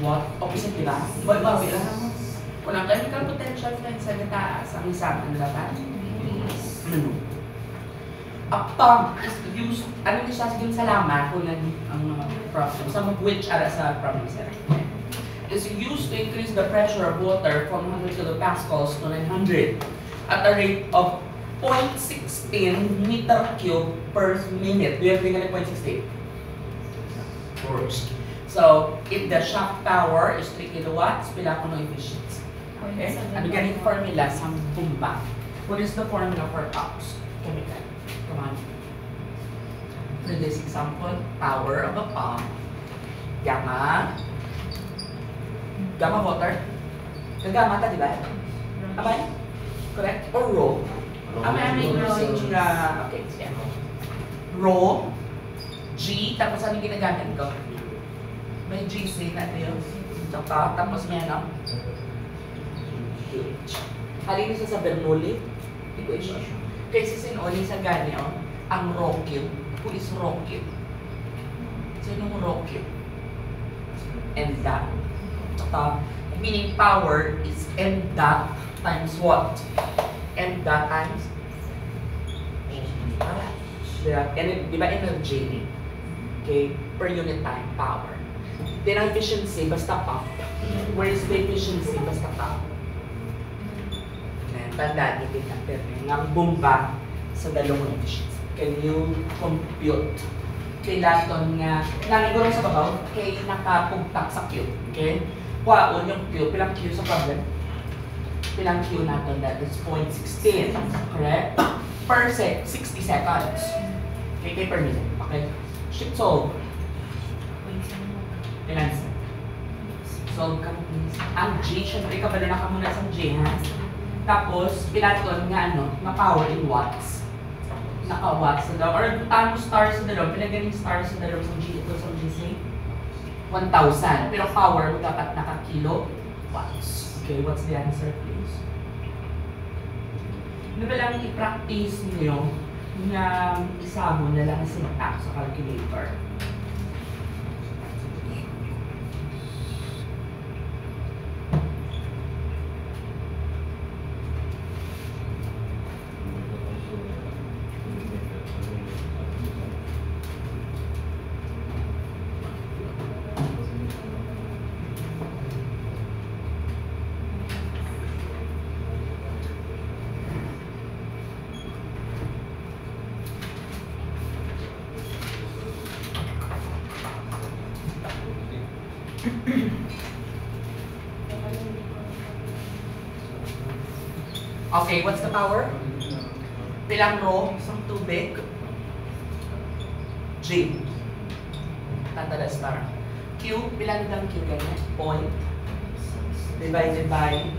what? Opposite, di ba? Bawi lang. Kung ang chemical potential na sa taas, ang isang ano dapat? Ano? A pump is used, ano siya sa salamat kung ang mga problem, some of which are sa problem set. Is used to increase the pressure of water from 100 kilopascals to 900 at a rate of 0.16 meter cube per minute. We have been at 0.16. So, if the shaft power is 3 kilowatts, pila ko ng efficiency. Okay? Ano ganit formula sa bomba? What is the formula for pumps? Chemical. Come on. For this example, power of a pump. Gamma water. Gamma ta, di ba? Amay? Correct? Or rho? Amay using okay, yeah. Rho, G, tapos ano ginagamit ko? May GC na ito yun. Tapos may ano? H. Halino sa Bernoulli equation. Kasi sinuli sa ganyo, ang rho cube. Who is rho cube? Sino rho cube? And that. Meaning power is m dot times what? M dot times di ba energy? Okay, per unit time power. Then ang efficiency basta pump. Where is the efficiency basta pump? Tandaan natin ang term ng bomba sa dalawang efficiency. Can you compute? Kailangan nga naliguran sa babaw kay nakapugtak sa Q. Okay? Kuhaon yung Q, pilang Q sa problem? Pilang Q natin, that is 0.16, correct? Per 60 seconds. Okay, per minute. Okay? Shift solve. Pilang solve ka please. Ang G, syempre kabalo na ka muna sa G, ha? Tapos, pilaton nga ano, na-power in watts. Naka-watts na daw. Or tano star sa dalaw, pinagaling star sa dalaw sa G, ito sa GC. 1,000. Pero power mo dapat naka-kilowatts. Okay, what's the answer, please? Ano ba lang i-practice niyo na isamo na lang syntax sa calculator? Okay, what's the power? Pilang rho sa tubig? G. Tanda star. Q, pilang lang Q ganyan? Point. Divided by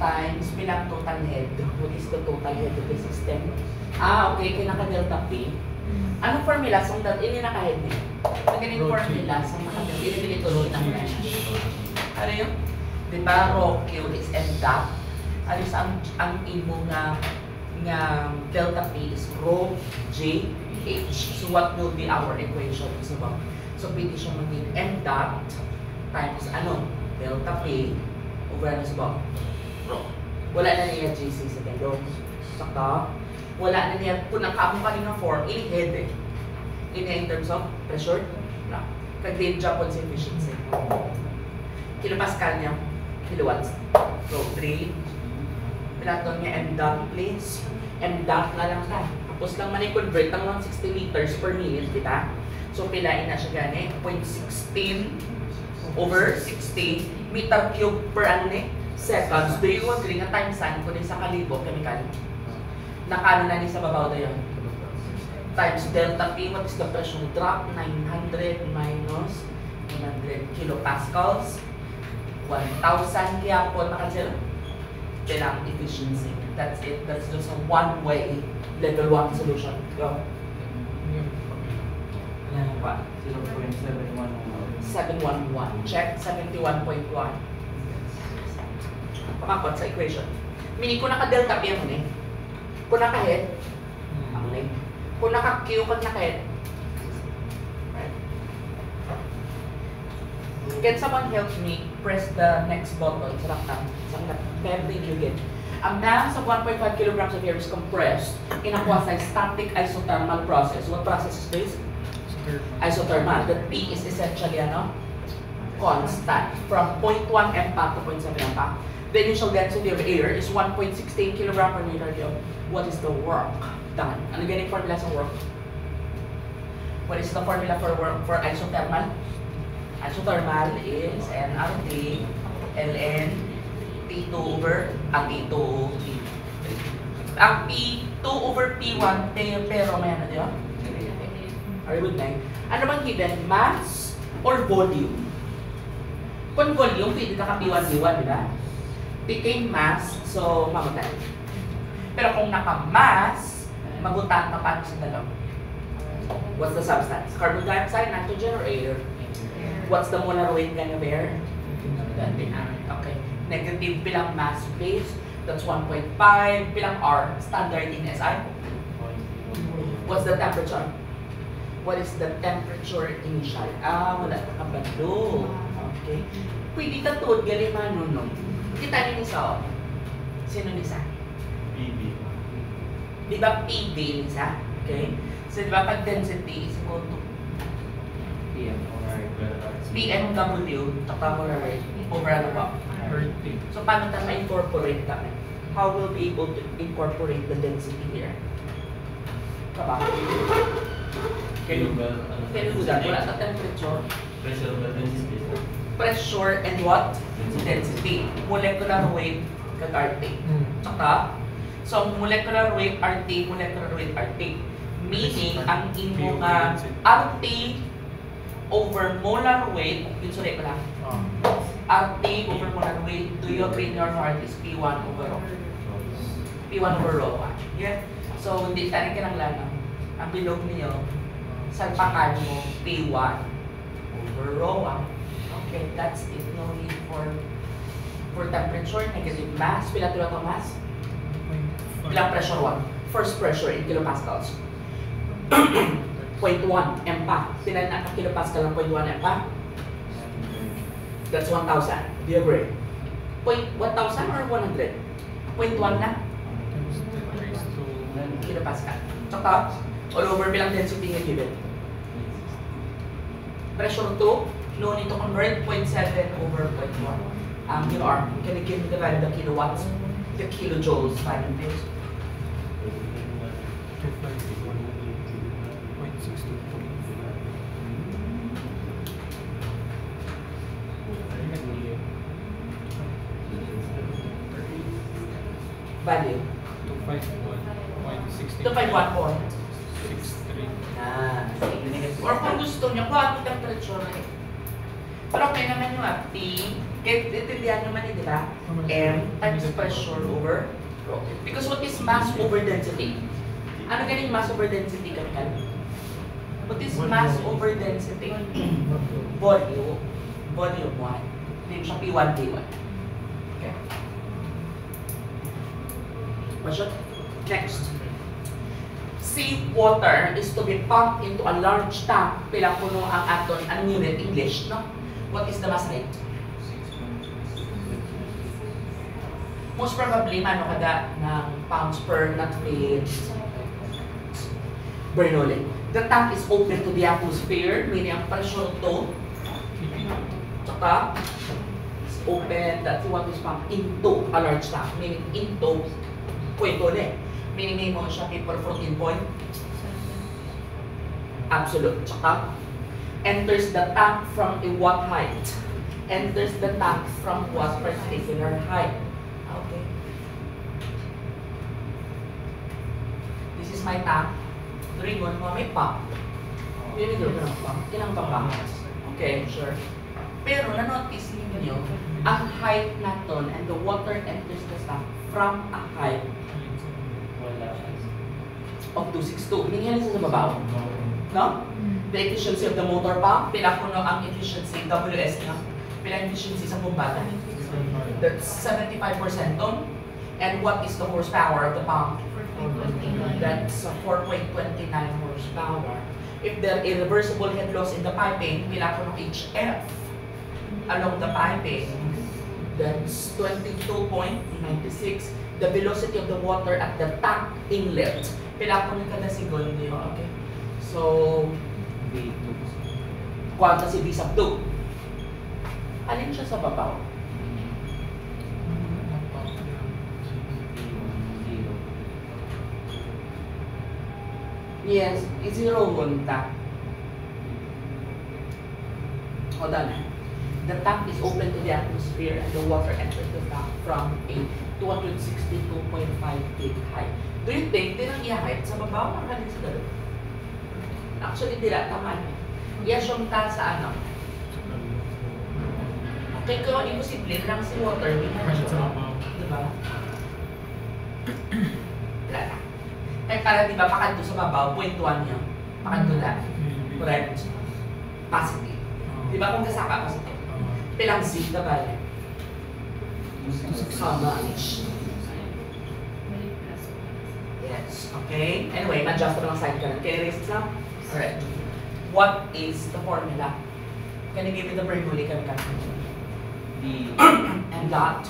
times pilang total head. What is the total head of the system? Okay, kinaka-delta P. Anong formula? So that ini naka-head niya. Magaling formula sa naka-delta. Ini tuloy ng mesh. Ano yun? Diba, rho Q is M dot. Alis ang imo nga delta P is rho J H. So what will be our equation? So pwede siya maging M dot times ano? Delta P over ano sa rho. Wala na niya GC sa galo. Saka wala na niya kung nakaamong kanina form, ini-head eh. In terms of pressure, na. Kag-grade Japan sa efficiency. Kilopascal niya, kilowatts. So 3. Pilaton niya M dot please. M dot na lang ta. Tapos lang man i-convert ang 60 liters per minute, di ba? So pilain na siya gani, 0.16 over 60 meter cube per seconds. Do you agree nga times sign ko din sa kalibo, chemical? Nakano na ni sa babaw na yun? Times delta P, what is the pressure drop? 900 minus 100 kilopascals. 1,000 kaya po nakasira. Kailangan efficiency. That's it. That's just a one-way level 1 solution. Go. What? 0.711. 711. Check. 71.1. Pamakot sa equation. Meaning kung naka-delta P ang ulit. Kung naka-head, ang ulit. Kung naka-Q, kung naka-head. Right? Can someone help me press the next button? Sarap na. Very rigid. Ang mass of 1.5 kilograms of air is compressed in a quasi-static isothermal process. What process is this? Isothermal. The P is essentially constant. From 0.1 MPa to 0.7 MPa. The initial density of air is 1.16 kilogram per meter cube. What is the work done? Ano ganyung formula sa work? What is the formula for work for isothermal? Isothermal is nRT ln T2 over T2 Ang P2 over P1 pero may ano diba? Are you with me? Ano bang given? Mass or volume? Kung volume, pwede ka P1, P1, diba? Became mass, so mabutan. Pero kung naka-mass, mabutan ka paano sa dalaw? What's the substance? Carbon dioxide, nitrogen, or air? What's the molar weight kind of air? Okay. Negative bilang mass base, that's 1.5. Bilang R, standard in SI. What's the temperature? What is the temperature initial? Wala ka kabalo. Okay. Pwede ka tuod gali manunong. Kita niyo isa, Sino nisa? PB. Di ba PV nisa? Okay. So, di ba pag density is equal to PMW, tsaka molar rate, over ano ba? So, paano tayo ma-incorporate kami? How will we be able to incorporate the density here? Kaba? Can you do that? Wala sa temperature. Pressure and what? Density. Molecular weight kag RT. Tsaka, so molecular weight RT, molecular weight RT. Meaning, ang imo nga RT over molar weight, yun sulit ko lang. RT over molar weight, do you agree your heart is P1 over rho? P1 over rho. Yeah. So, hindi tayo kinanglan. Ang bilog niyo, salpakan mo P1 over rho. Okay, that's it. No need for temperature, negative mass. Pila tulad ang mass? Bilang pressure 1. First pressure in kilopascals. 0.1 MPa. Tinan na ka kilopascal ng 0.1 MPa? That's 1,000. Do you agree? 1,000 or 100? 0.1 na? Kilopascal. Tsaka, all over bilang density nga given. Pressure 2, no need to convert 0.7 over 0.1. You are, can you give me the value of the kilowatts? The kilojoules, value please. Value? 251 point. 63. Or kung gusto nyo, kung ano temperature na pero okay naman yung T, kahit itindihan naman di ba? M times pressure over rho. Because what is mass over density? Ano galing mass over density kami kan? What is mass over density? Volume. Volume 1. Name siya P1, P1. Okay. Question? Next. Seawater is to be pumped into a large tank. Pila puno ang aton, anong unit English, no? What is the mass rate? Most probably, mano kada ng pounds per not feet Bernoulli. The tank is open to the atmosphere, meaning ang pressure to tsaka is open that you want to pump into a large tank, meaning into kwento ulit. Meaning may mo siya paper 14 point absolute. Tsaka enters the tank from a what height? Enters the tank from what particular height? Okay. This is my tank. Ringon mo, may pump. Yun yung ng pump. Kailangan pa pump. Okay, sure. Pero na-notice niyo ang height natin and the water enters the tank from a height of 262. Meaning yan sa babaw. No? The efficiency of the motor pump, pila kuno ang efficiency, WS niya, pila efficiency sa bumbata. That's 75% ton. And what is the horsepower of the pump? That's 4.29 horsepower. If there are irreversible head loss in the piping, pila kuno HF. along the piping. That's 22.96. The velocity of the water at the tank inlet. Pilapunin ka na segundo. Okay. So, kuwanta si V sub 2. Alin siya sa babaw? Yes, zero volta. Hold on. The tank is open to the atmosphere and the water enters the tank from a 262.5 feet high. Do you think tinang i-height sa babaw? Ang sa gano'n? Actually, dila, tama na. I-assume ta sa ano? Okay, kung imposible lang si water, hindi na siya. Diba? Wala na. Kaya para diba, pakanto sa babaw, 0.1 niya. Pakanto na. Correct? Positive. Diba kung kasaka positive? Pilang Z na ba? How much? Yes, okay. Anyway, adjust ko lang side ka lang. Can you erase it now? Alright. What is the formula? Can you give me the Bernoulli chemical? And that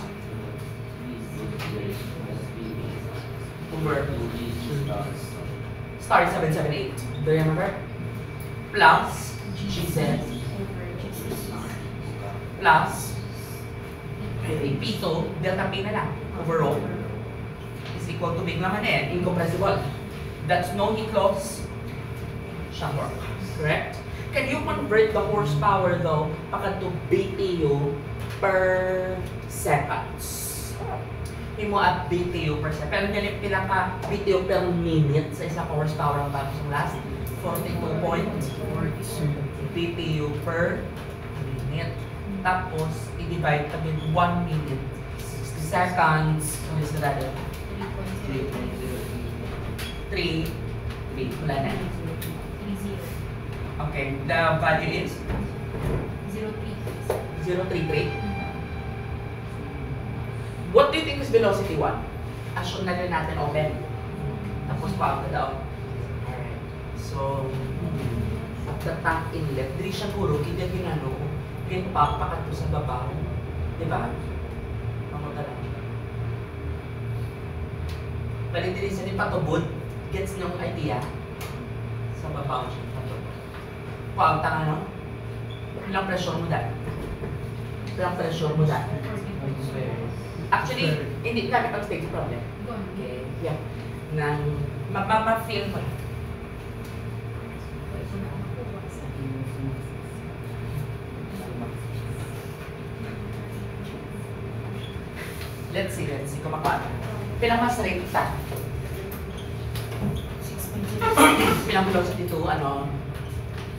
over star 778. Do you remember? Plus, she said, plus, P2, delta P na lang, overall, is equal to big naman eh, incompressible. That's no heat loss, shock work. Correct? Can you convert the horsepower though, to BTU per seconds? Mo at BTU per second. Pero nilip pila ka BTU per minute sa isang horsepower ang tapos ng last 42 points BTU per minute. Tapos, i-divide kami 1 minute 60 seconds. Ano is that? 3 wala na. Okay, the value is? 0.33. What do you think is velocity 1? Assume na rin natin open. Tapos pa na daw. Alright. So, at the tank inlet, dili siya puro, kita ginano, ganyan pa, pakanto sa babaw. Diba? Mamunta lang. Balik din sa patubod, gets niyong idea? Sa babaw siya patubod. Paunta nga no? Ilang pressure mo dahil? Ilang pressure mo dahil? Actually, hindi namin pag-stage problem. Okay, yeah. Nang mapapa-feel mo. Let's see kung makakata. Pilang mas rate ta? Pilang velocity to, ano?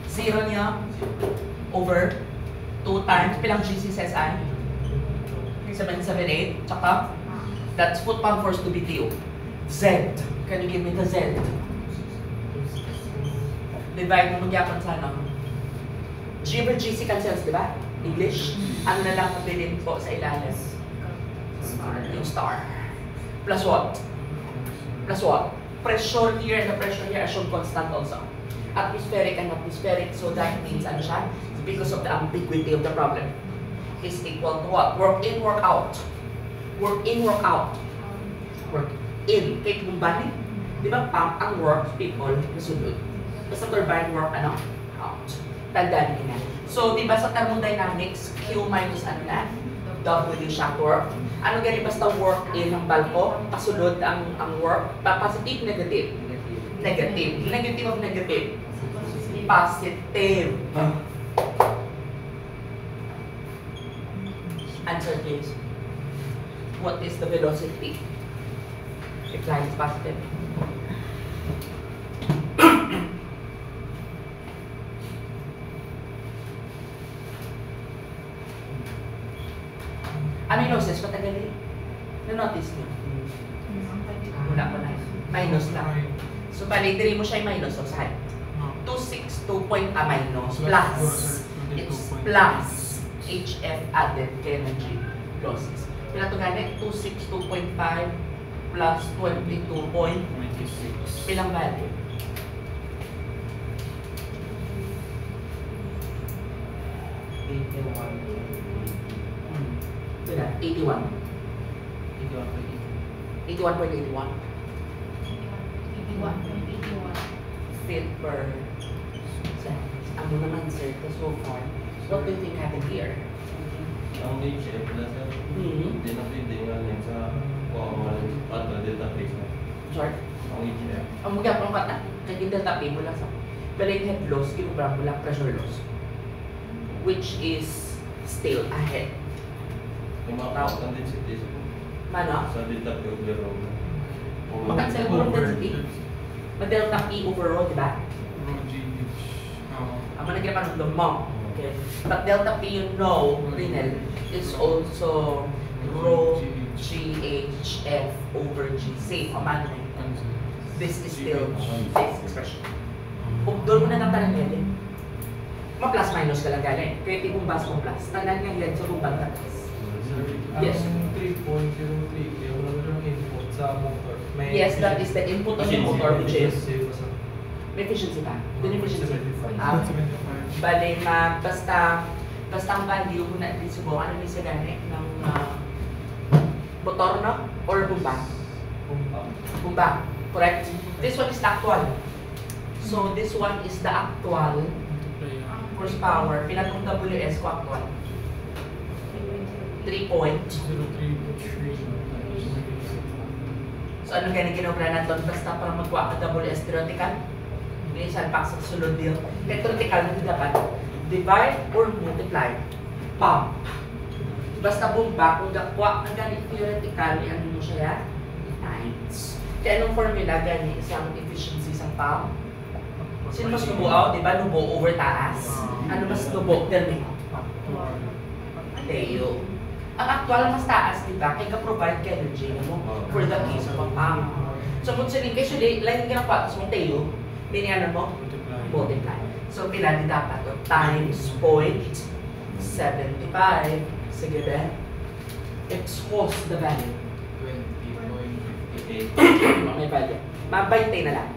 0 niya over 2 times. Pilang GCSI? 778, tsaka that's foot-pound force to BTU. Z. Can you give me the Z? Divide mo magyapon sa ano? G over GC cancels, di ba? English? Ano na lang mabilin po sa ilalim? Yung star. Plus what? Plus what? Pressure here and the pressure here are shown constant also. Atmospheric and atmospheric, so that means ano siya? Because of the ambiguity of the problem. Is equal to what? Work in, work out. Work in, work out. Work in. Kaya kung bali, di ba pump ang work, people, nasunod. Basta turbine work, ano? Out. Tandaan nyo na. So, di ba sa thermodynamics, Q minus ano na? W shock work. Ano gani basta work in ng balko? Pasunod ang work. Positive, negative? Negative. Negative of negative? Positive. Answer please. What is the velocity? If line is positive. Aminosis, matagal eh. Na-notice niyo? Wala ko na. Minus lang. So, bali, diri mo siya yung minus. So, saan? 262 point minus. Plus. It's plus. HF added energy losses. Pila ito gani? 262.5 plus 22.96. Pilang value? Ito na, 81. 81.81. 81.81. Feet per second. Ano naman, sir, so far? What do you think happened here? Ang HF na sir, Hmm. hindi na pwede nga lang sa pato database na. Sorry? Ang HF. Ang magyapang kata, kaya delta P mula sa balik head loss, kinukulang mula pressure loss, which is still ahead. Yung mga pautang density Mano? sa delta P overall. Makansel mo ng density. Ma-delta P overall, di ba? Ang mga nagkira ng mo. Okay. But delta P, you know, Rinel, is also rho GHF over G. Same, amano na yun. This is still this expression. Kung doon mo na natalang yan, ma-plus minus ka lang galing. Kaya tipong bas mo plus. Tandaan nga yan sa ruban tatas. Yes. Ang 3.03 kaya wala na yung input sa motor. Yes, that is the input of the motor, which is may efficiency pa. Doon efficiency. 75. Bale, basta ang value kung natin subo, ano yung sa gani ng motor, no? Or bumba? Bumba. Correct? This one is the actual. So, this one is the actual horsepower. Pinatong WS ko actual. 3 point. So, ano ganyan ginobra natin? Basta para magkuha ka WS theoretical. May isang pack sa sunod deal. Kaya theoretical na dapat divide or multiply. Pump. Basta bumba, kung gakuha ang ganit theoretical, ano mo siya? Times. Kaya anong formula ganyan isang efficiency sa pump? Sino mas nubuaw? Diba? Nubo over taas. Ano mas nubo? Tell me. Teo. Ang actual mas taas, diba? Kaya ka-provide ka energy mo for the case of a pump. So, kung sinin, kasi lang yung ginagawa, tapos mong Teo, binyanan mo? Multiply. So, pila di dapat? Times 0.75. Sige ba? Expose the value. 20.58. May value. Mabaintay na lang.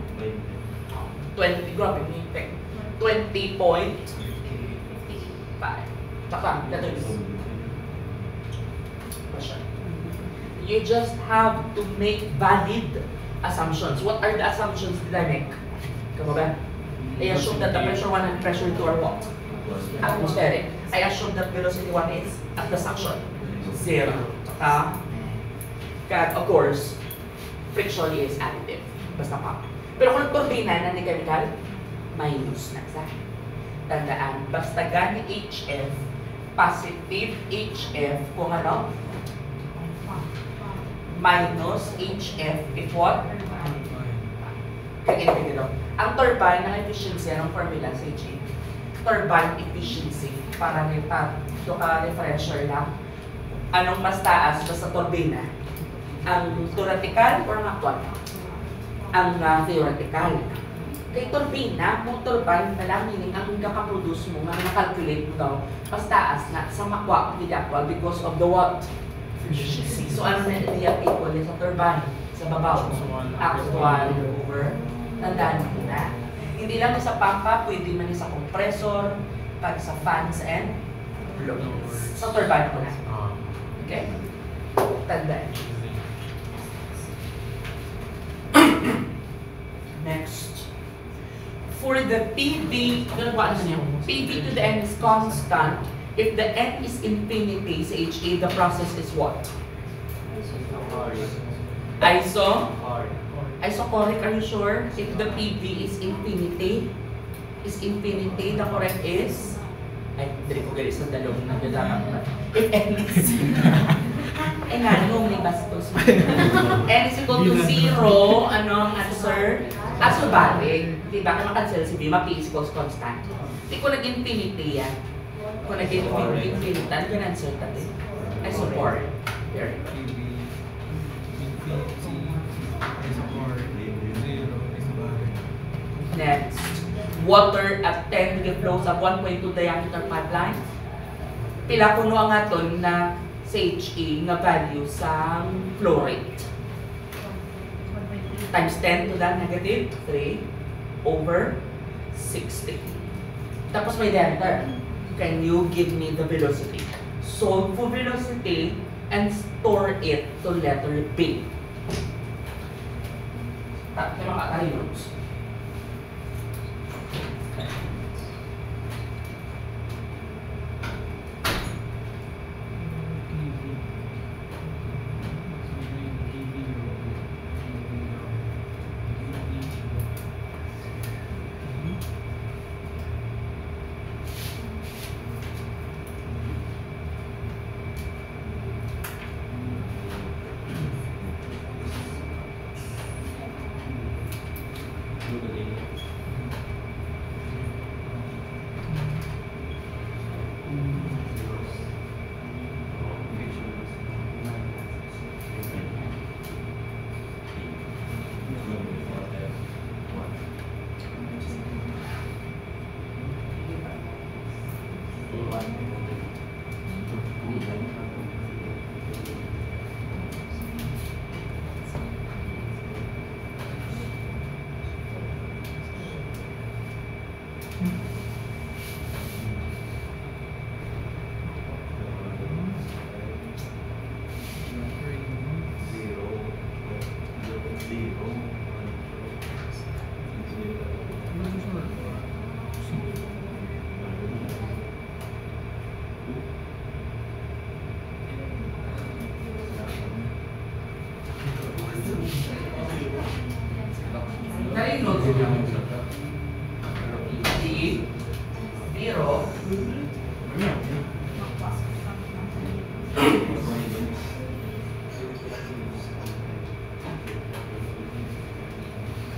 20, grabe, may effect. 20.5. Tsaka, ito yung question. You just have to make valid assumptions. What are the assumptions did I make? Kamo ba? I assume that the pressure 1 and pressure 2 are what? Atmospheric. I assume that velocity 1 is at the suction. 0. Of course, friction is additive. Basta pa. Pero kung turbina na ni chemical, minus na sa. Tandaan, basta gani HF, positive HF, kung ano? Minus HF, if what? Kagin-kagin. Ang turbine ng efficiency, anong formula sa HF? Turbine efficiency, para ito ka-refresher lang. Anong mas taas basta turbina? Ang theoretical or ang actual? Ang theoretical. Kay turbina, kung turbine na lang, meaning ang kakaproduce mo, nga nakalculate mo daw, mas taas na sa makwa hindi actual because of the what? Efficiency. So ano na niya equal sa turbine? Sa babaw. Actual over. Tandaan mo na. Hindi lang sa pampa, pwede man sa compressor, pag sa fans and blowers. Sa turbine mo na. Okay? Tandaan. Next. For the PV, PV to the n is constant. If the n is infinity sa HA, the process is what? Isochloric, are you sure? If the PV is infinity, the correct is? Ay, hindi ko galis ng dalawang nagdadapat. If n is... Ay nga, nung may bastos. N is equal to 0, ano ang answer? Aso balik. Diba? Kaya makancel si B, P is equals constant. Hindi ko nag-infinity yan. Kung nag-infinity, ano yung answer natin? I support. Very good. Next, water at 10 flows of 1.2 diameter pipeline. Pila kuno ang aton na sa HE na value sa flow rate. Times 10 to the negative 3 over 60. Tapos may diameter. Can you give me the velocity? Solve for velocity and store it to letter B. Kaya makakari notes.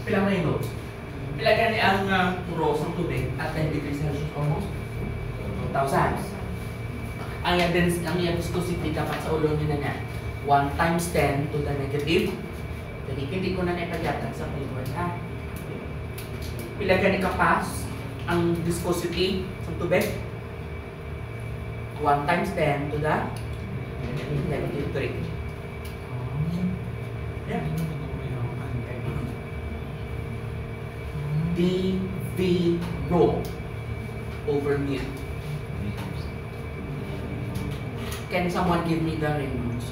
Pilang Reynolds? Pilagyan niya ang puros ng tubig at 10 degrees Celsius almost 2,000. Ang viscosity dapat sa ulo niya na niya 1 times 10 to the negative. Jadi hindi ko na naipagatan sa paper ha. Pilagyan ni kapas ang viscosity sa tubig 1 times 10 to the negative 3. Yeah. dV rho over mu. Can someone give me the Reynolds?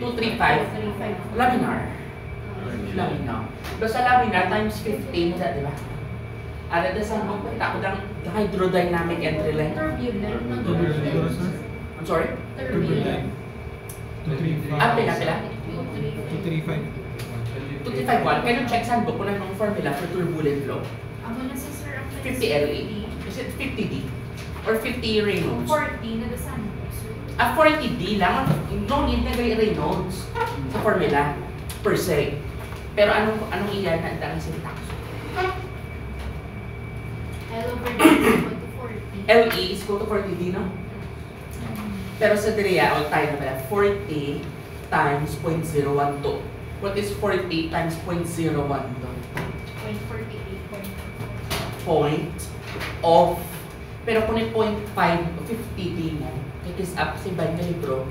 235 laminar. Laminar. Basta laminar times 15 na, di ba? Ada da sa mga ako ng hydrodynamic entry line. Turbulent. I'm sorry? Turbulent. 235. Ah, pila? 235. 235 Can you check sa handbook kung anong formula for turbulent flow? Ako na sa sir, 50 LE. Is it 50D? Or 50 Reynolds? 40 na dasan. 40D lang. No need na gawin Reynolds sa formula per se. Pero anong iyan na ang syntax? L over D is equal to 40. LE is equal to 40D, no? Pero sa Direa, all tayo na pala, 40 times 0.012. What is 40 times 0.012? 0.48. Point of, pero kung yung 0.5, 50D mo, it is up sa ibang libro,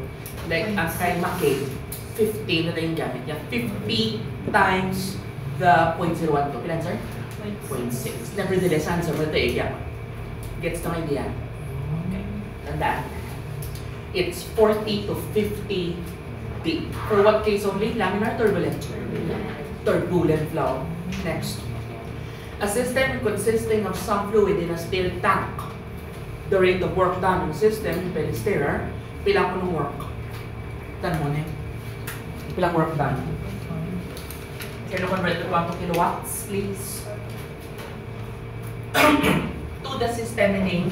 like ang kay McCabe, 50 na rin yung gamit niya. 50 times the 0.012. Ilan, sir? 0.6. Nevertheless, answer mo ito eh. Gets the idea? Okay. Tandaan. It's 40 to 50 D. For what case only? Laminar turbulent? Turbulent flow. Next. A system consisting of some fluid in a steel tank. The rate of work done in the system, by the stirrer, pilang ko ng work? Tanong mo na pilang work done? Can you convert to 1 kilowatts, please? To the system name.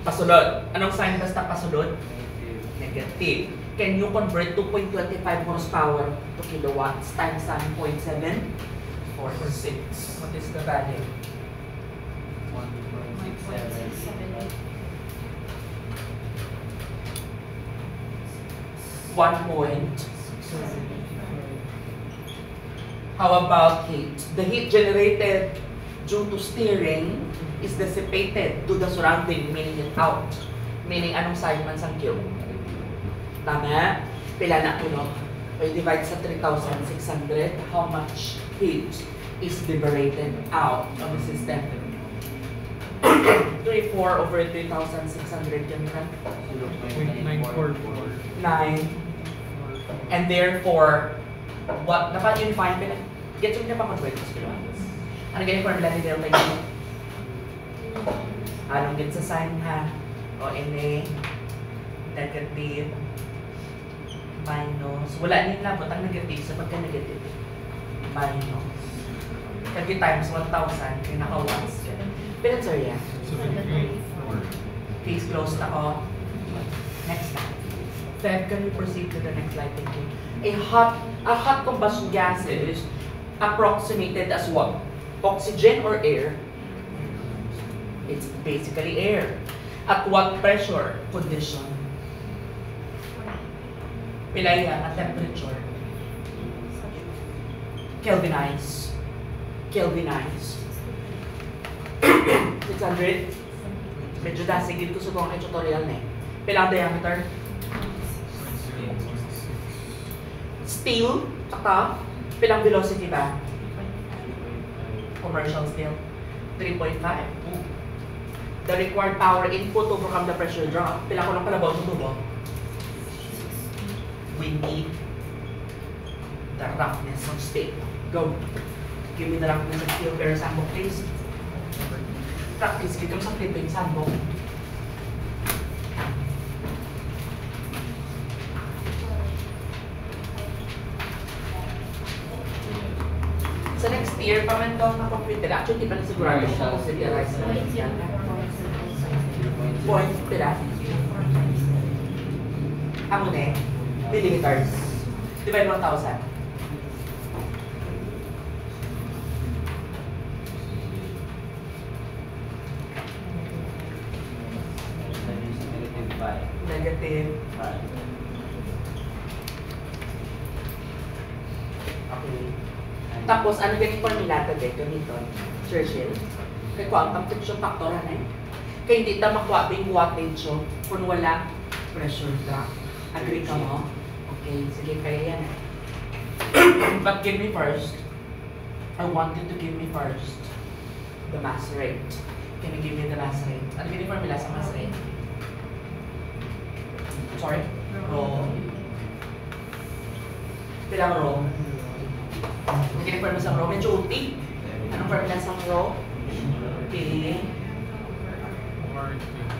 Pasulod. Anong sign basta pasulod? Negative. Can you convert 2.25 horsepower to kilowatts times 7.7? 46. What is the value? 1 point. How about heat? The heat generated due to steering is dissipated to the surrounding, meaning it out. Meaning anong sign man sang Q? Tama? Pila na kuno? We divide sa 3,600. How much heat is liberated out of the system? 34 over 3,600 yan kan? 0.944. 9. And therefore, what dapat yun find pila? Get yung napaka-12 sa pila. Ano ganyan formula ni delta yun? Anong get sa sign ha? O NA, negative, minus, wala din labot ang negative sa pagka-negative. Minus. Kagi times 1,000, yung naka-1. Pilan sir yan? 74. Case closed ako. Next slide. Then can we proceed to the next slide? Thank you. A hot combustion gas is approximated as what? Oxygen or air? It's basically air. At what pressure condition? Pilay yan at temperature. Kelvinize. Kelvinize. 600. Medyo dasig dito sa mga tutorial na eh. Pilang diameter? Steel, tsaka pilang velocity ba? Commercial steel. 3.5. The required power input to overcome the pressure drop. Pila ko lang pala ba sa tubo? We need the roughness of steel. Go. Give me the roughness of steel. Pero sandok, please. Practice kita sa clipping sandok. Sa next year, paman daw na computer. Actually, di pa na sigurado kung computerize na yan. Point pila. Amo na eh. Millimeters. Divide 1,000. Negative. Okay. Tapos, ano ganyung formula to dito nito? Churchill. Kaya quantum friction factor na eh. Kaya hindi ta makuha yung wattage kung wala pressure drop. Agree ka mo? Okay, sige, kaya yan eh. But give me first. I want you to give me first the mass rate. Can you give me the mass rate? Ano ganyung formula sa mass rate? Sorry? Rho. Pilang rho? Ang ganyung formula sa rho? Medyo uti. Anong formula sa rho? P.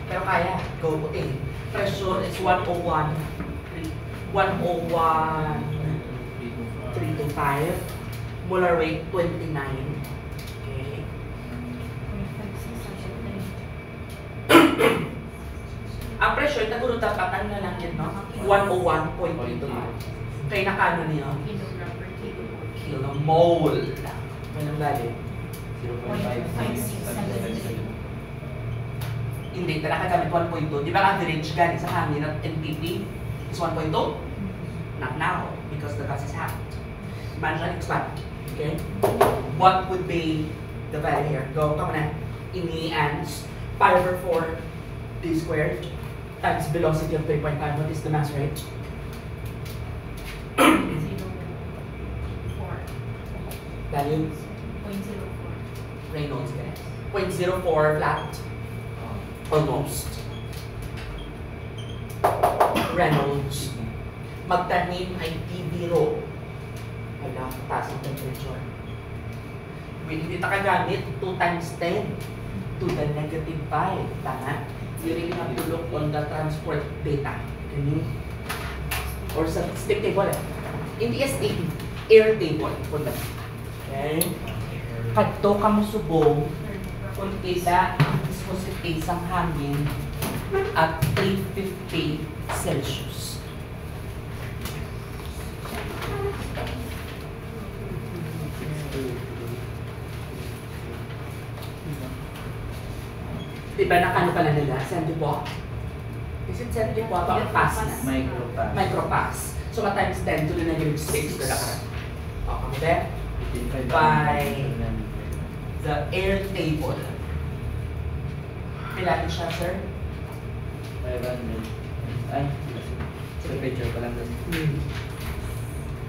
Pero kaya. Go uti. Pressure is 101.325. Molar weight 29. Okay. Ang pressure, naguro dapat ang nalangit, no? 101.32. Kaya nakano niyo? Kilogram per kilo. Kilomole. Anong galing? 0.5673. Hindi, talaga gamit 1.2. Di ba average galing sa hangin at NPP is 1.2? Not now, because the gas is hot. Imagine expand. Okay? What would be the value here? Go, come on. Ini-ans 5 over 4 d squared times velocity of 3.5. What is the mass rate? 0.04. Value? 0.04. Reynolds, guys. 0.04 flat. Almost. Reynolds. Magtanim ay T0. Wala, taas ang temperature. Hindi ta kagamit 2 times 10 to the negative 5. Tama? You really have to look on the transport data. Can you? Or sa stick table. In the SAT, air table. Okay? Kadto ka mo subong kung kita viscosity sa hangin at 350 Celsius. Diba nakano pala nila? Centrifugal? Is it centrifugal? Bakit pass na? Micropass. Micropass. So, times 10 to the negative 6 ka na. Okay, by the air table. Kailan siya, sir? 500. Ay, sa picture pa lang.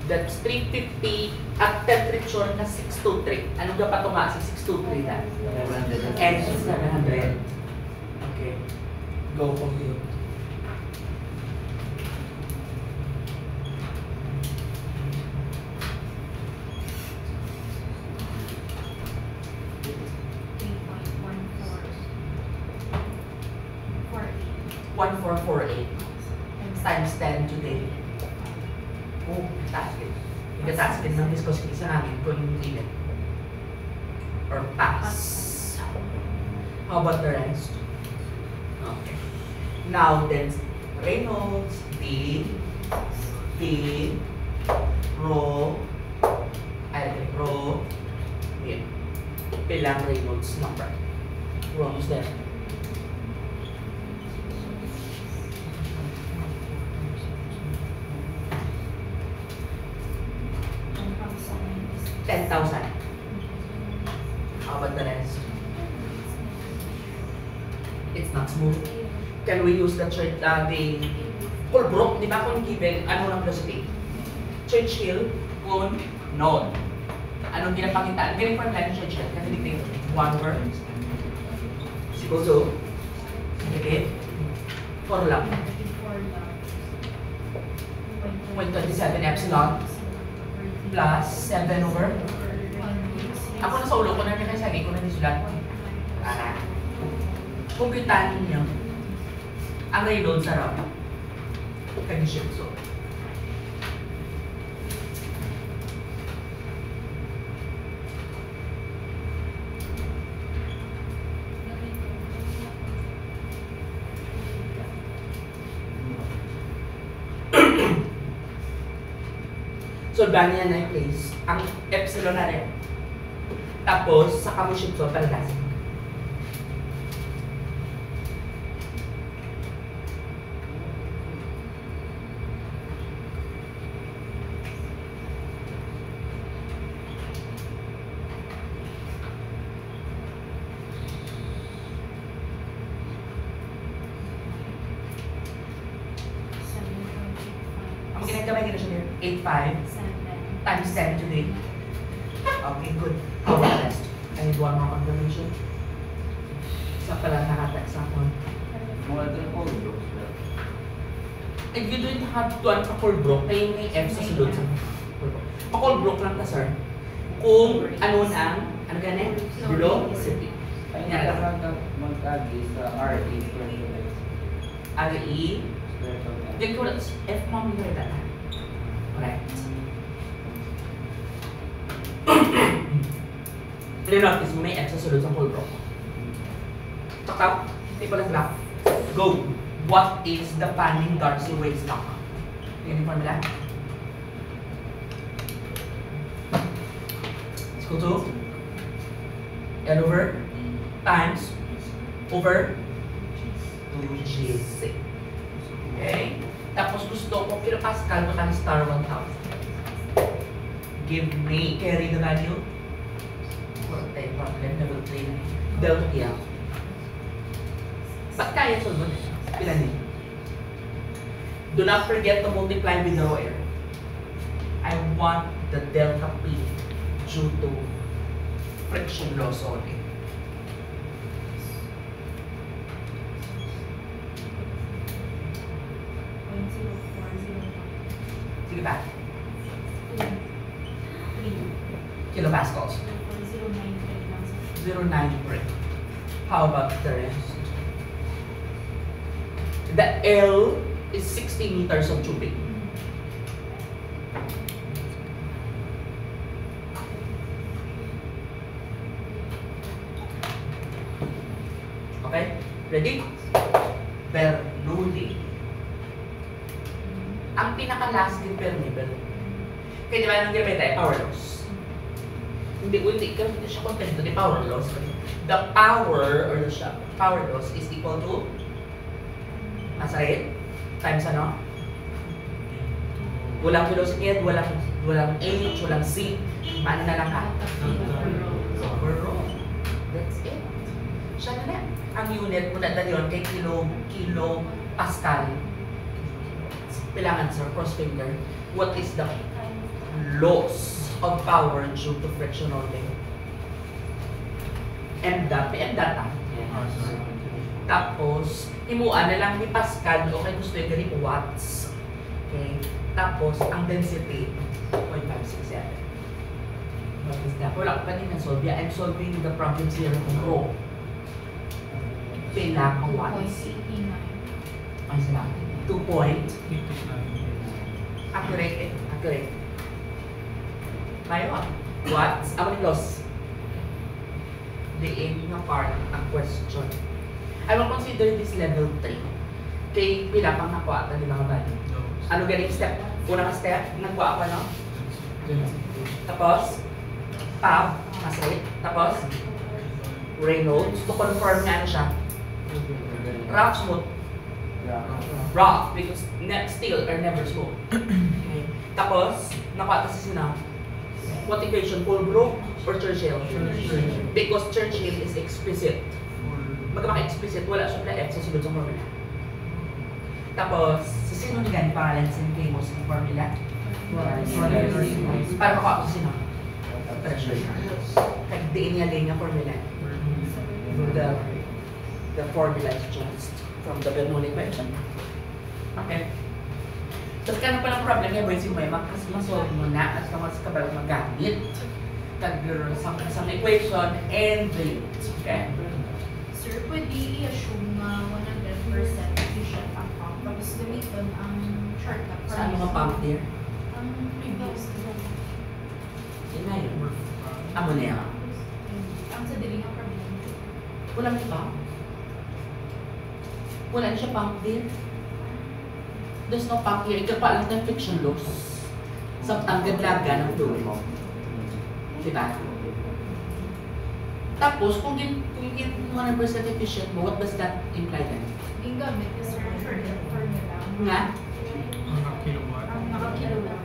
That's 350 at temperature na 623. Anong dapat tumasi? 623 na. And 700. Okay. Go from here. Three point 1448 times 10 today. Oh, taas din. Hindi taas din ng viscosity sa namin kung init. Or pass. How about the rest? Okay. Now then, Reynolds, D, rho, yun. Pilang Reynolds number. Rho is there. $10,000. How about the rest? It's not smooth. Can we use the Colebrook, di ba kung given, ano lang velocity? Churchill, kung node. Anong ginapakita? Very important line Churchill. Kasi dito, one word. Equal to, okay, 4 lang. 0.27 epsilon plus 7 over. Ako na sa ulo ko na niya kasi ko na nisulat. Kumpitan niyo ang Reynolds sa raw. Condition so. So, bani yan na yung place. Ang epsilon na rin. Tapos, sa kamuship so, palagas. Ang ginagabay nila siya here, 8.5 times 10 today. Okay, good. How about the rest? I need one more confirmation. Isa pala nakatak sa ako. If you don't have to Colebrook, kaya may F sa sulod sa Colebrook. Pa-Colebrook lang ka, sir. Kung ano na, ano ganyan? Below? City. Kaya magkagi sa RE RE? Then ko F mo mo na. Correct. Notice mo may F sa sulod sa Colebrook. Tsaka, hindi pala sila. Go! What is the Fanning-Darcy-Waite stock? Yan yung formula. It's equal to L over times over 2G6. Okay? Tapos gusto ko kilopascal baka star 1,000. Give me, carry the value. Okay, problem, level 3. Delta P out. Ba't kaya solve? Pila din. Do not forget to multiply with the raw error. I want the delta P due to friction loss only. Sige ba? Kilopascals. 0.93. How about the rest? The L is 60 meters of tubing. Okay? Ready? Bernoulli. Ang pinaka-last din permeable. Kaya di ba nang ginamit tayo? Power loss. Hindi siya contento ni power loss. The power or the power loss is equal to nasa rin? Times ano? Walang velocity, walang H, walang C. Paano na lang ka? Over rho. That's it. Siya na lang. Ang unit mo na yun kay kilo Pascal. Kailangan sir, cross finger. What is the loss of power due to frictional link. MDAT, may MDAT ah. Tapos, imuan na lang ni Pascal o kay gusto yung ganito watts. Okay? Tapos, ang density, 0.567. What is that? Wala ko pa din solve. I'm solving the problem here kung rho. Pila ang watts. 2.89. Ay, sila. 2 point. Accurate eh. Accurate. Ngayon, watts? Ang loss. The aim ng part ang question. I will consider this level 3. Kay pila pang nakuha ata nila ka ba? Ano galing step? Unang step, nagkuha ka no? Tapos, PAB, masay. Tapos, Reynolds, to confirm nga ano siya. Rock smooth. Rock, because steel are never smooth. Okay. Tapos, nakuha kasi sina. What equation? Colebrook or Churchill? Because Churchill is explicit. Magkaka-explicit, wala siya na F sa sunod sa formula. Tapos, sa sino ni Gani pangalan sa kay mo sa formula? Para makuha ko sino? Pressure. Kaya diin niya din yung formula. The formula is just from the Bernoulli equation. Okay. Tapos kaya palang problem kaya boy si May masolve mo na at kamas ka ba magamit sa equation and rate. Okay. Sir, pwede i-assume na 100% efficient ang pump. Tapos gamitin ang shortcut. Saan mga pump there? Ang previous. Yun na yun. Amo na yan. Ang sa diling ang problem. Wala may pump. Wala na siya pump there. There's no pump here. Ika pa lang ng friction loss. Sa tanggadlaga ng fluid. Diba? Tapos, kung 100% efficient mo, what does that imply then? Yung gamit is sir, shortcut formula. Nga? Ang nakakilowatt.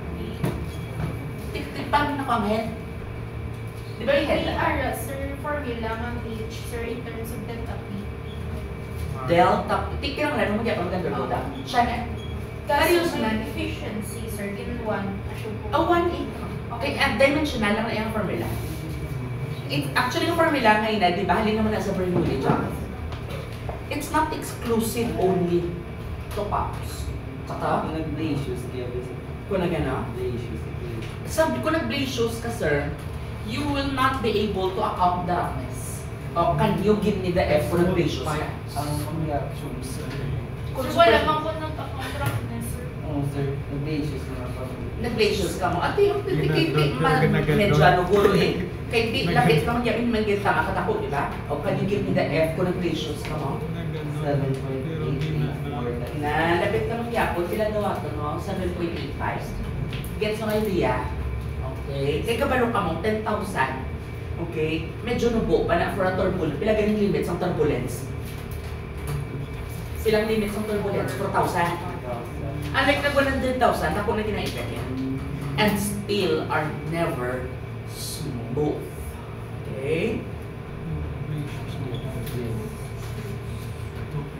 Paano na kang head? Di ba yung head? Sir, formula ng H, sir, in terms of delta P. Delta. Tikirang rin mo kaya pag maganda siya na. Kasi Seryoso na? efficiency, sir, in 1, assume po. Oh, 1 okay, at dimensional lang na yung formula. Actually, yung formula ngayon na, di ba, halin naman na sa Bernoulli dyan. It's not exclusive only to POPs. Saka? Kung nag-play issues, kaya Kung na gano'n? play issues. Sabi ko nag-play shoes ka, sir, you will not be able to account the roughness. O can you give me the F for nag-play shoes ka? Ang pangyari, Kung wala mang po ng roughness, sir. Oo, sir. Nag-play issues na ako. Nag-play shoes ka mo. At yung medyo ano, guro eh. Kaya di, lapit ka mo, yamin man gita makatako, di ba? O can you give me the F kung nag-play shoes ka mo? 7.884. Na, lapit ka mo yapon, sila daw ato, no? 7.85. Gets mo kayo diya? Okay. Kaya kabalo ka mo, 10,000. Okay? Medyo nubo pa na for a turbulence. Pila ganing limits ang turbulence? Silang limits ang turbulence? 4,000. Unlike na 100,000, ako na gina-effect yan. And still are never smooth. Okay?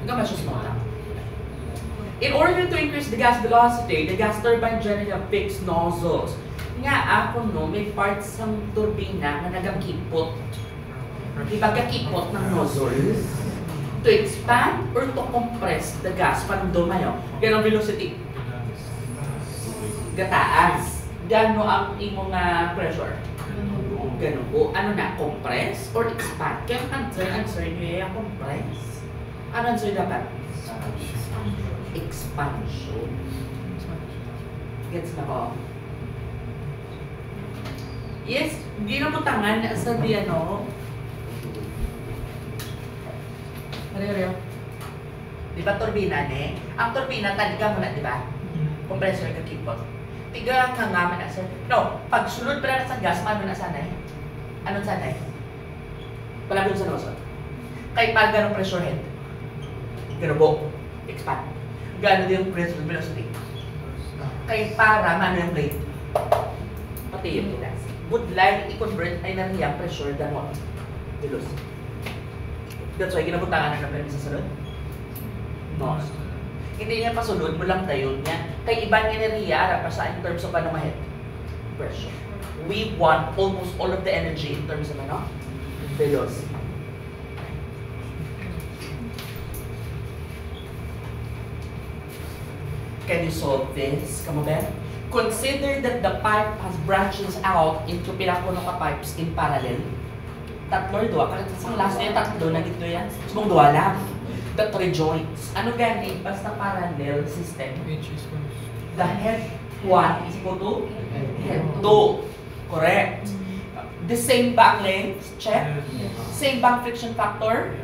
Hanggang ba siya smooth lang? In order to increase the gas velocity, the gas turbine generally have fixed nozzles. Nga ako no, may parts ng turbina na nagakipot. Diba kakipot ng nozzles? To expand or to compress the gas. Paano dumayo? Ganong velocity. Gataas. Gano ang imong pressure? Ganun po. Ano na? Compress or expand? Kaya answer niyo yung compress. Ano answer dapat? Expansion. Gets na ko? Yes, ginabutangan sa di ano. Ano. Di ba turbina ne? Ang turbina, taliga mo na, di ba? Compressor ka kipot. Tiga ka nga man sir. No, pag sunod pala sa gas, paano na sanay? Anong sanay? Palagong sa nozzle. Kahit pag ganong pressure head. Gano po. Expand. Gano din yung pressure velocity. Kahit para, ano yung plate? Pati yung gas. Would like i-convert ay nangyayang pressure ganon. Velocity. That's why, ginabutangan na ng premise sa sunod? No. Hindi niya pasunod mo lang tayo niya. Kay ibang enerhiya, ara pa sa in terms of ano mahit? pressure. We want almost all of the energy in terms of ano? Velocity. Can you solve this? Come on, Ben. Consider that the pipe has branches out into pinapuno ka pipes in parallel. Tatlo or dua. Kasi sa last na yung tatlo na dito yan. Sumong dua lang. The three joints. Ano gani? Basta parallel system. H is The head 1 is equal to head 2. Correct. The same ba ang length? Check. Same ba ang friction factor?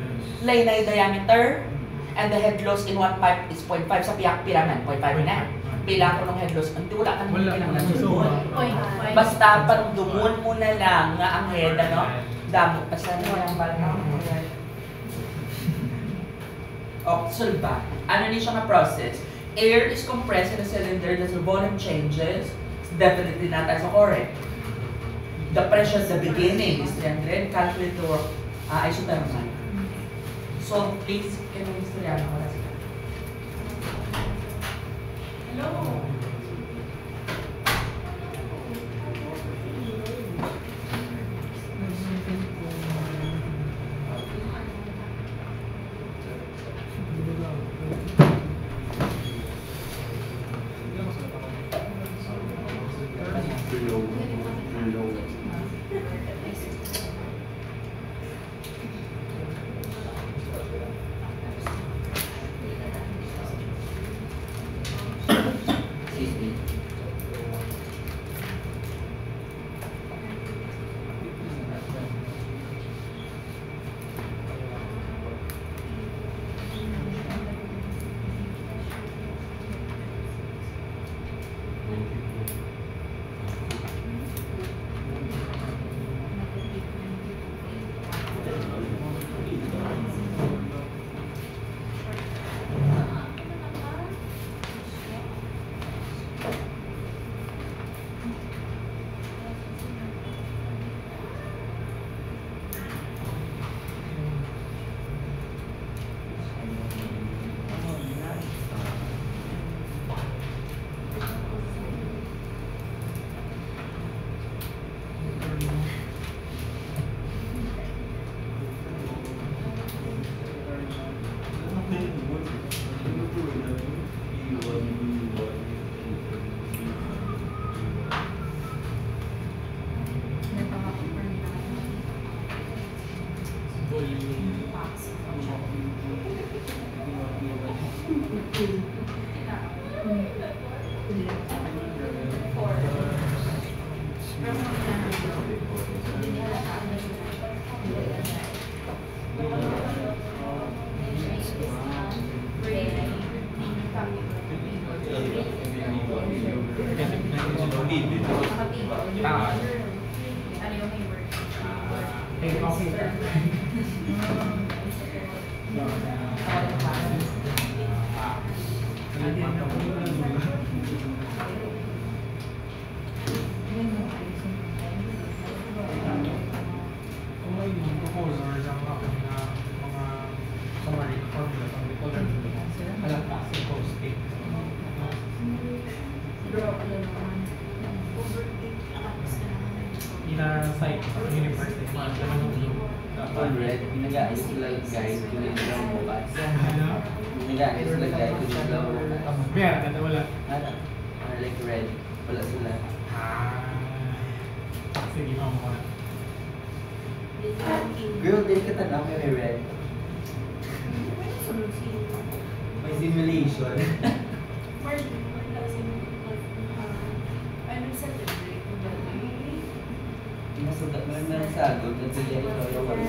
Laylay diameter. And the head loss in one pipe is 0.5 sa piraman. 0.5 na. Pila ko ng head loss. Hindi wala kang pinangalan. Basta parumdumon mo na lang nga ang head, ano? Damo. Basta na walang balang. Solve ba? Ano ni siya na process? Air is compressed in a cylinder, the volume changes. It's definitely not isochloric. The pressure at the beginning is 300. Calculate the work. Isothermal. So, please, can you istorya na wala sila? Hello. Site university. Alright, pinag-aayos sila guide kung hindi lang bukas. Pinag-aayos sila guide kung hindi lang bukas. Meron, ganda wala. Ano? Like red. Wala sila. Sige, mo. Girl, din ka tanong may red. May simulation. Nasugat mo lang ng sagot at siya ikaw yung wala.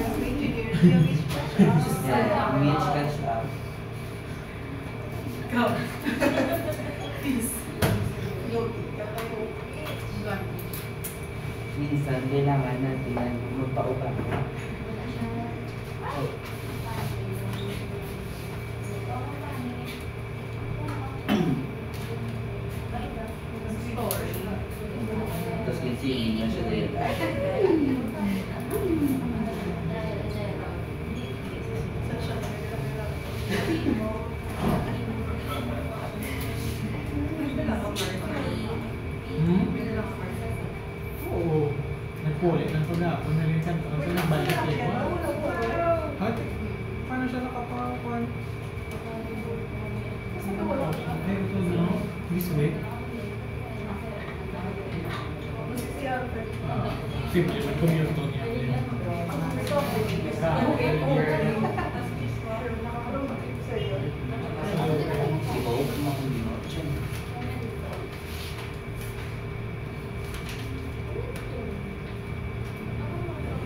Yeah, Mitch catch up. Go. Please. Minsan, kailangan natin na magpaubang. Tapos kinsingin na siya din. nagpulit ng pag-aapon na rin kanto. Kasi nagbalik eh. Hati, paano siya nakapakuan? Ay, ito no? This way? Simple, mag-commute to niya. Ikaw, kumakulimot siya.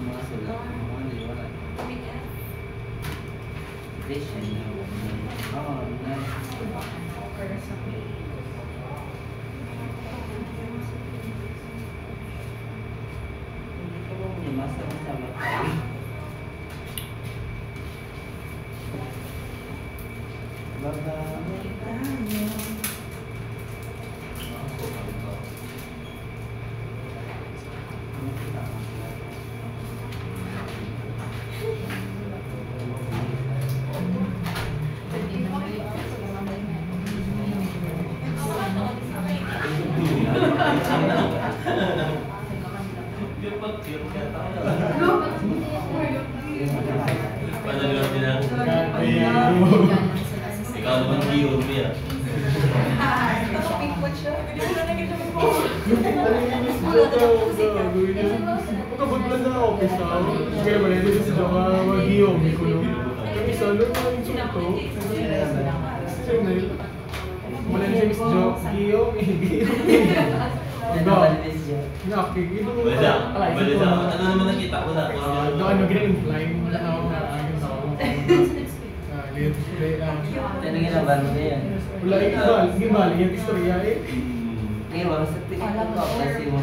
Mga sulat, mga liwala. Vision na oo, sama-sama tayo. Babalik tayo. Panaliwan din ang ikaw naman Gion niya. Pagkabaglan na office na ako. Kaya malay dito sa mga mag-iom. Yung isa, lalo na yung sunto. Kasi malay siya Miss Jo. Giom eh. Ikaw. Nakikita mo Balisa. Ano naman nakita ko na? ano ganun, flying mo na ako. Tanong yun ang bano na yan. Wala ikbal. Gibali yung istorya eh. Ngayon, sa tingin ko kasi mo.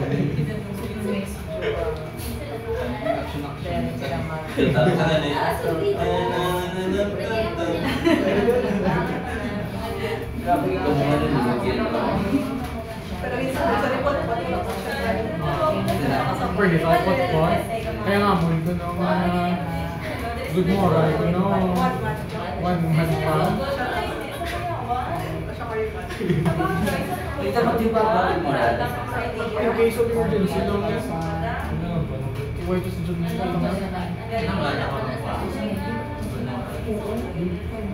Tama ka na eh. Grabe ikaw mo ano nung Pwede sa pot. Kaya nga mo ito no, good morning, ito no, one hand pa. Kita mo di ba bakit mo na? Yung case of emergency lang yan sa, iway ito sa John na ito.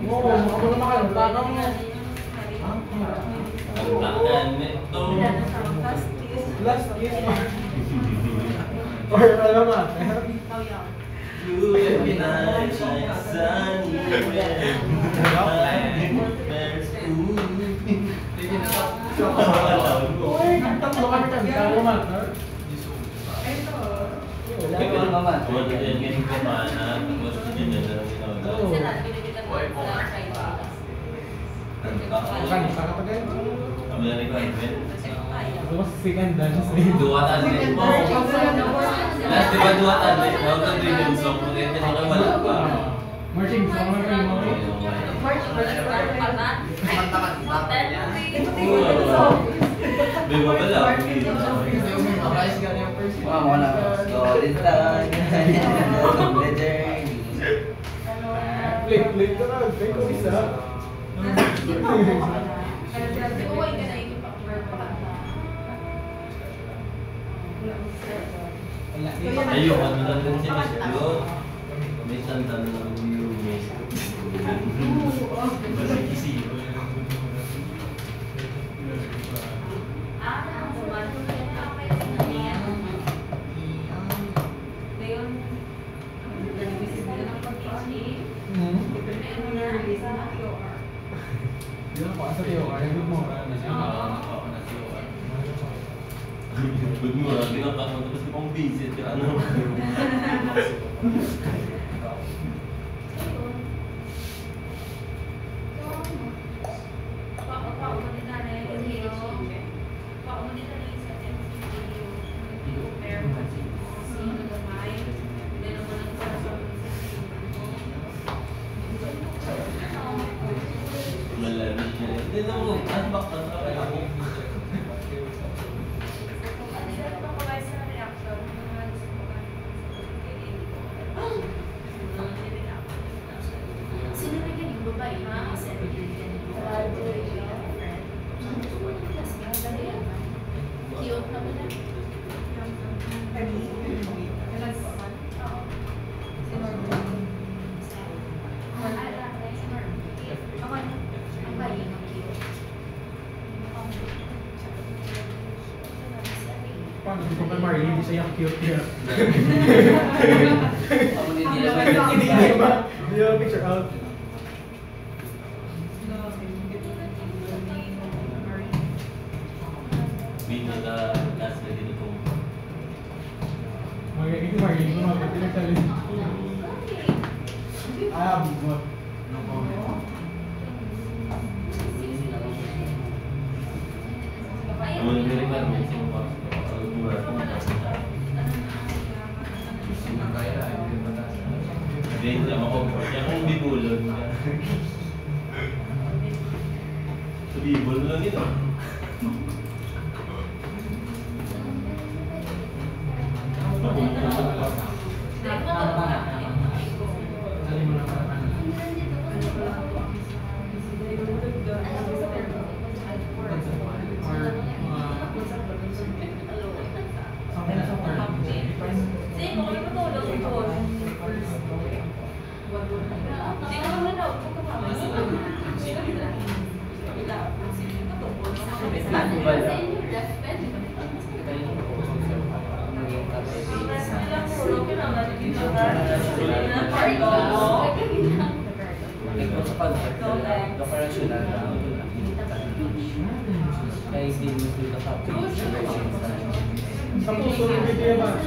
Oo, ako naman kayo, takang mo. Last kiss mo. Or alam mo, You have been a sunny uy, tatlo kami kan, kaya man, ha? Ikaw naman. Bukan, para pa kayo. Ito mas second dance eh. Duwatan din. Last diba duwatan din? Welcome to yung song mo rin. Kasi wala pa. Marching, sama kayo mo. May mabala. Wow, wala. Stories lang. The journey. Play ka na, play ko isa. Ayun, ano lang din si Miss Dio. May tanda na lang yung Miss. Masikisi. Yun ako, sa tiyo, kaya good mo. Good mo, tinangkat mo tapos pang visit ka ano. Malamig niya. Hindi na mo, unbox na ako. Sino na ganyan babae na sa cute naman na. Paano di ko kay Marley, hindi siya yung cute niya. Ako hindi naman Hindi niya ba? Hindi niya picture out. Video na last na dito kung Ito Marley, ito mga pinagtalin. Bugot. No comment. ang requirements yung mga hindi naman ako. Kaya kung bibulon ka. So, bibulon lang ito. Salim mo na para ano. Sa puso ng video ba?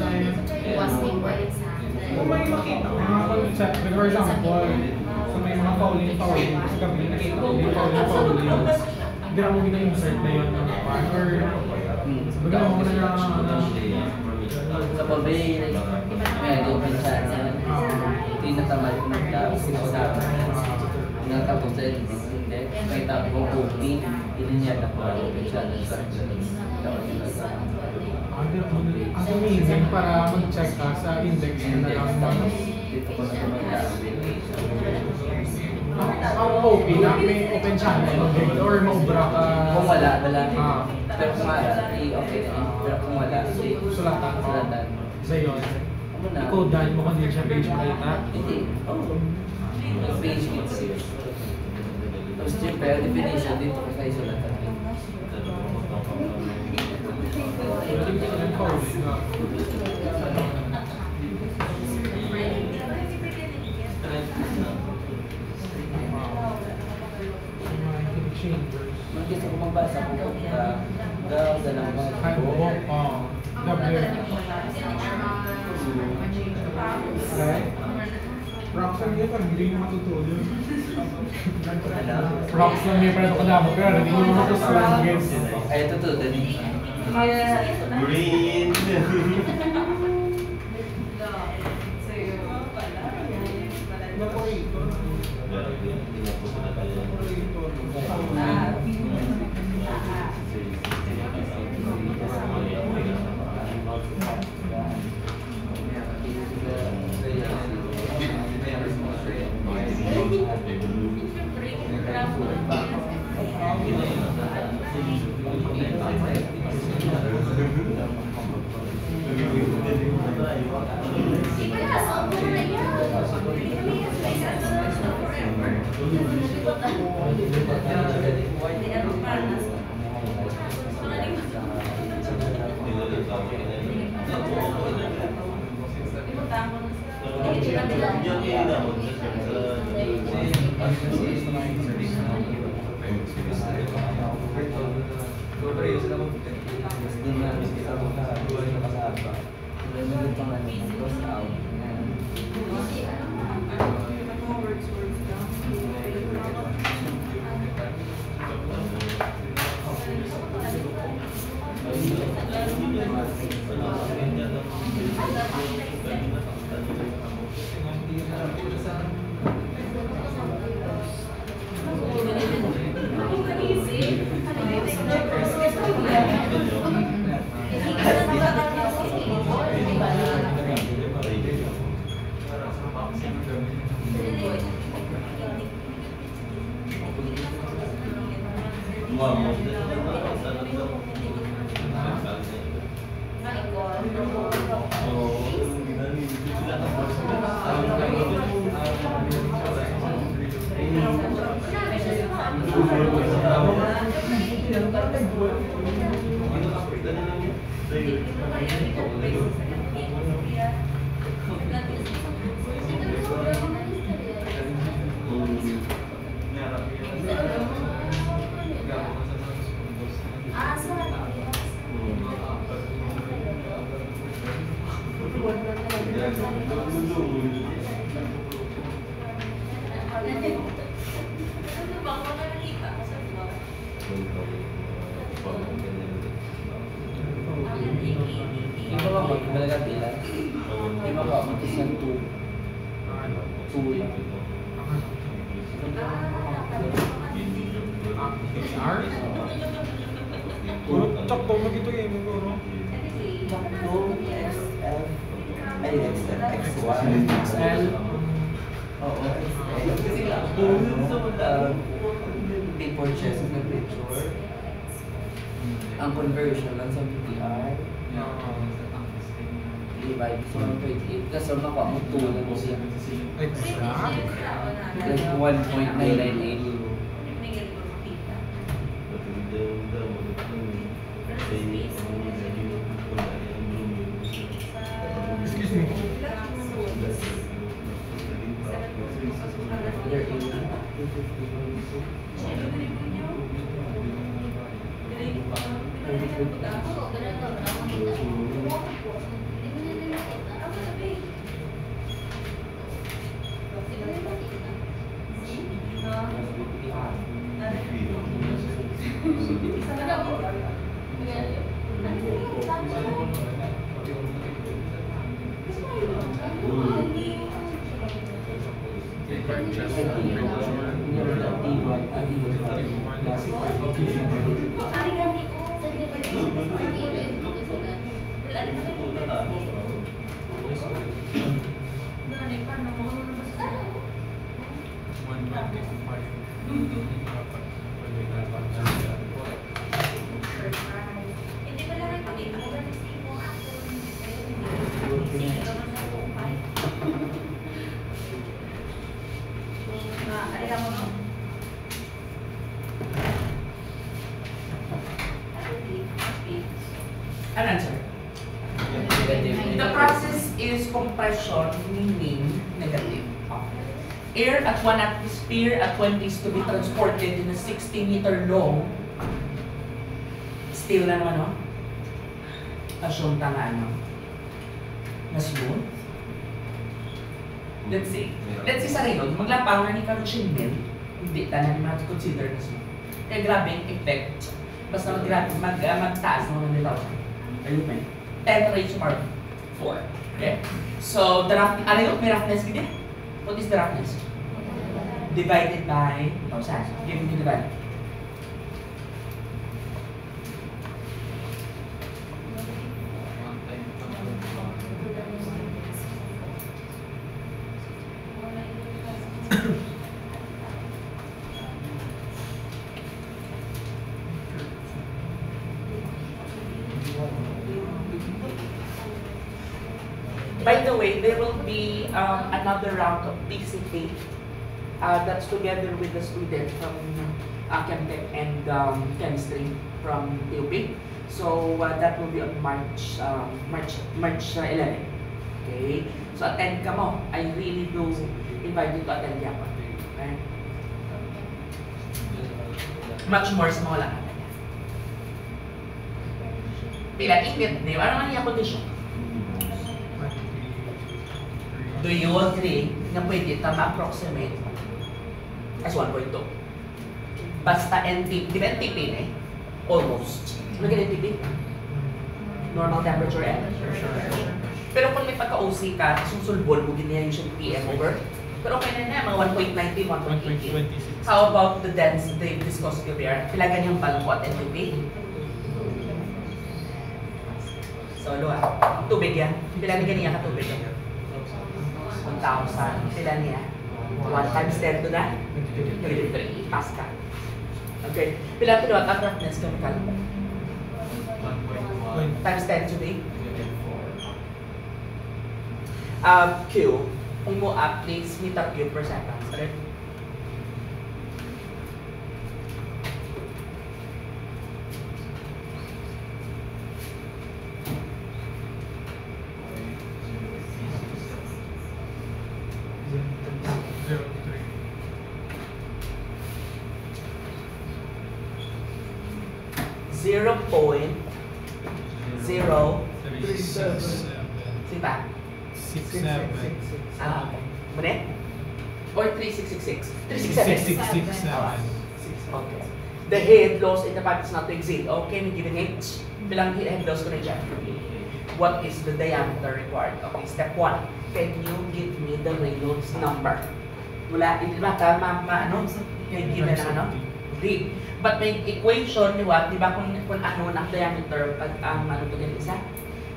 Kung may makita ko mga concept, for example, sa may mga fouling, sa gabi, nakita ko yung fouling, hindi na mo gina-insert na yun ng pan, or baga mo na sa pabi, may open sana. Tinatamad ko ng tapos, tinatapos sa index, may tapos ko cooking, ininyat ako ang open channel sa ang amazing para mag-check ka sa index na lang mo. dito ko na Ang OP na may open channel or maubra ka. kung wala. Pero kung wala, okay. Pero kung wala, Sulatan ko. Sa yun. Ano na? I-code mo kung hindi siya page makita. Hindi. Page hits. Tapos siyempre, ang definition dito ko sa isulatan. Kung gusto ko magbasa ko gawin ng mga Rocks lang yun, parang hindi mo matutulog. Rocks lang yun, parang kadamo, pero hindi mo matutulog. Ay, ito to, din. Green! Iba ba talaga bilang? Iba ba mag-isang 2 lang? Puro tsakto magito yung siguro. Sakto, XL, ay XL, X1, XL. Oo, XL. Paper chest na picture. Ang conversion lang sa PTR. Divide sa 1.8 kasi nakuha mo 2 lang siya. Exact. Like 1.998. Excuse me. There is 250. Ano answer? The process is compression, meaning negative. Air at 1 atmosphere at 20 is to be transported in a 60-meter long. Still na naman, no? Assume tanga ano? Na smooth. Let's say sa Reynolds, maglapaw na ni Karuchin Mill, hindi ta na consider na smooth. Kaya grabe yung effect. Basta magtaas ng 100,000. Ayun, 10 raised to power 4. Okay? So, the roughness, ano yung may roughness gini? What is the roughness? Divided by, give me the divide. By the way, there will be another round of PCT that's together with the student from Chemtech and Chemistry from TUP. So that will be on March 11. Okay? So attend ka mo. I really do invite you to attend Japan. Okay? Much more sa mga lakad. Pila, init, di ba? Ano man yung condition? Do you agree na pwede ito ma-approximate as 1.2? Basta NTP, di ba NTP na eh? Almost. Ano ka NTP? Normal temperature and? Pero kung may pagka-OC ka, susulbol mo din niya yung PM over. Pero okay na na, mga 1.19, 1.18. How about the density, viscosity of air? Pila ganyang balko at NTP? Solo tubig yan. Pila ganyan ka tubig yan? 1,000. Sila niya. 1 times 10 to that? 23 Pascal. Okay. Pila ito doon? Ang roughness chemical? 1 times 10 to the? Q, mo up please meter cube per second. Right? Zero point zero sita. 6-7. Muna? Or 3666? 367. Okay. The head loss in the pipe is not to exceed. Okay, may given H. Bilang head loss ko na dyan. What is the diameter required? Okay, step 1. Can you give me the Reynolds number? Wala, hindi ba ka ano? May given na ano? D. But may equation, di ba? Di ba kung ano ang diameter pag ang ano to ganun isa?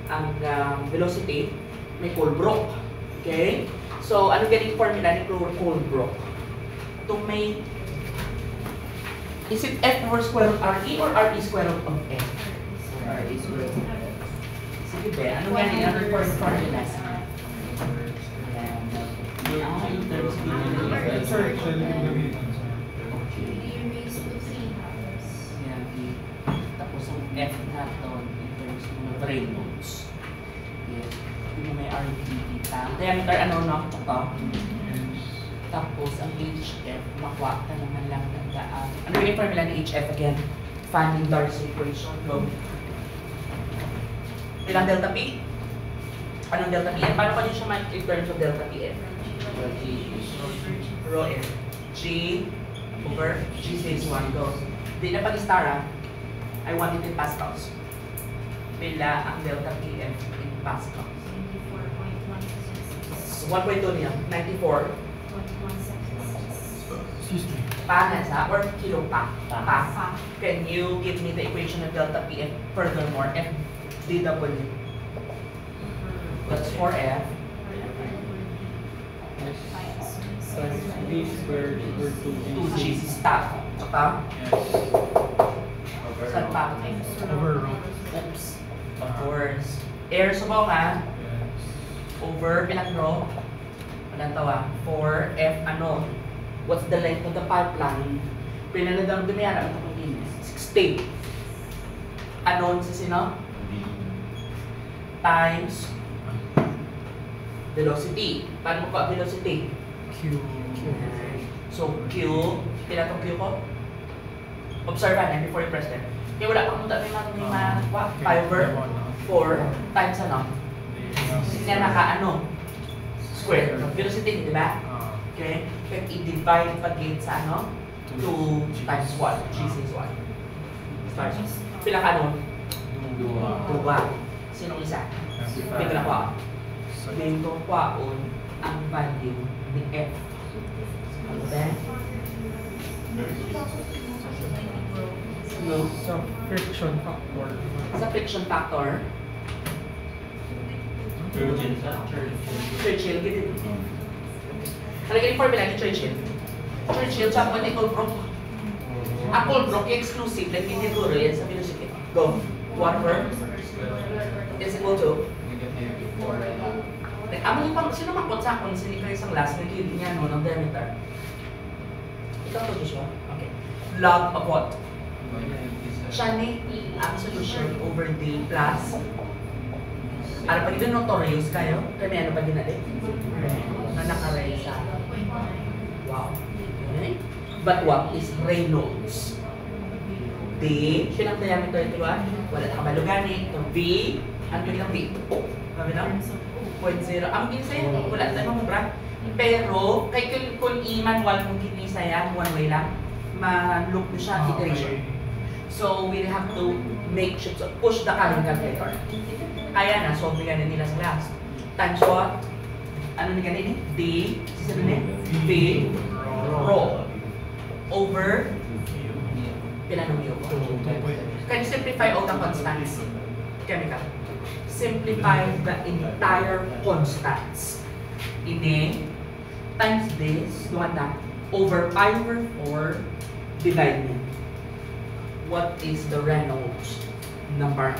Ang velocity, may Colebrook. Okay? So, ano ganyung formula ni Colebrook? To make, is it F over square root RE or RE square root of F? RE square. Sige ba? Ano ganyan? Ano yung formula? In terms of tapos ang F natin in terms ng Reynolds. Yes. Yung may RDB pa. Diameter ano no? Ito. Tapos ang HF, makuha ka naman lang ng daan. Ano yung formula ni HF again? Van der Waals equation. Go. Ilang delta P? Anong delta PF? Paano pa din siya in terms of delta PF? Rho F. G over G says 1. Go. Di na pag-star I want it in pascals. Pila ang delta PF in pascals? 1.2 niya. 94. Excuse me. Panas ha? Or kilo pa? Pa. Can you give me the equation of delta PF furthermore? F dW. That's 4F. V squared over 2G. 2G stop. Ito? Saan pa? Overall. Oops. Of course. Air subaw ka. Over, pinang rho. Walang tawa. 4F ano? What's the length of the pipeline? Pinanadang dumiyara. Ito kong inis. 60. Anon sa sino? Times velocity. Paano mo pa velocity? Q. So, Q. Pila itong Q ko? Observe na before you press them. Kaya wala pang punta may mga 5 over 4 times ano? Hindi na naka-ano? Square. Velocity, di ba? Okay? Kaya i-divide pag-gate sa ano? 2 times 1. G is 1. Start. Pila ka nun? 2. Sinong isa? Pila na ko. Dito kwaon ang value ni F. Ano ba? No. So, friction factor. Sa friction factor, Churchill, ganito. Halagay yung formula ni Churchill. Churchill, sa ni Colebrook. Ang Colebrook, exclusive, like hindi duro yan sa velocity. Go. 1 per is equal to amo yung pang, sino makot sa akong sinikra isang last na gilid niya no, ng diameter? Ikaw to, Joshua? Okay. Log of what? Siya ni ang solution over D plus. Ano pa din notorious kayo? Kaya may ano pa din natin? Na nakaray sa. Wow. Okay. But what is Reynolds? D, siya ng diameter ito ba? Wala na kabalugani. Ito V, ano yung V? Sabi na? 0.0. Ang ginsay, wala tayo mga pero, kay kung i-manual mong ginisa yan, one way lang, ma-look mo siya, iteration. So, we have to make sure to push the current calculator. Kaya na, solve na nila sa class. Times what? Ano na ganun D, sisa na V, rho, over, pilanong yun. Can you simplify all the constants? Chemical. Simplify the entire constants. Ini times this, duwanda, over pi over 4, divide me. What is the Reynolds number?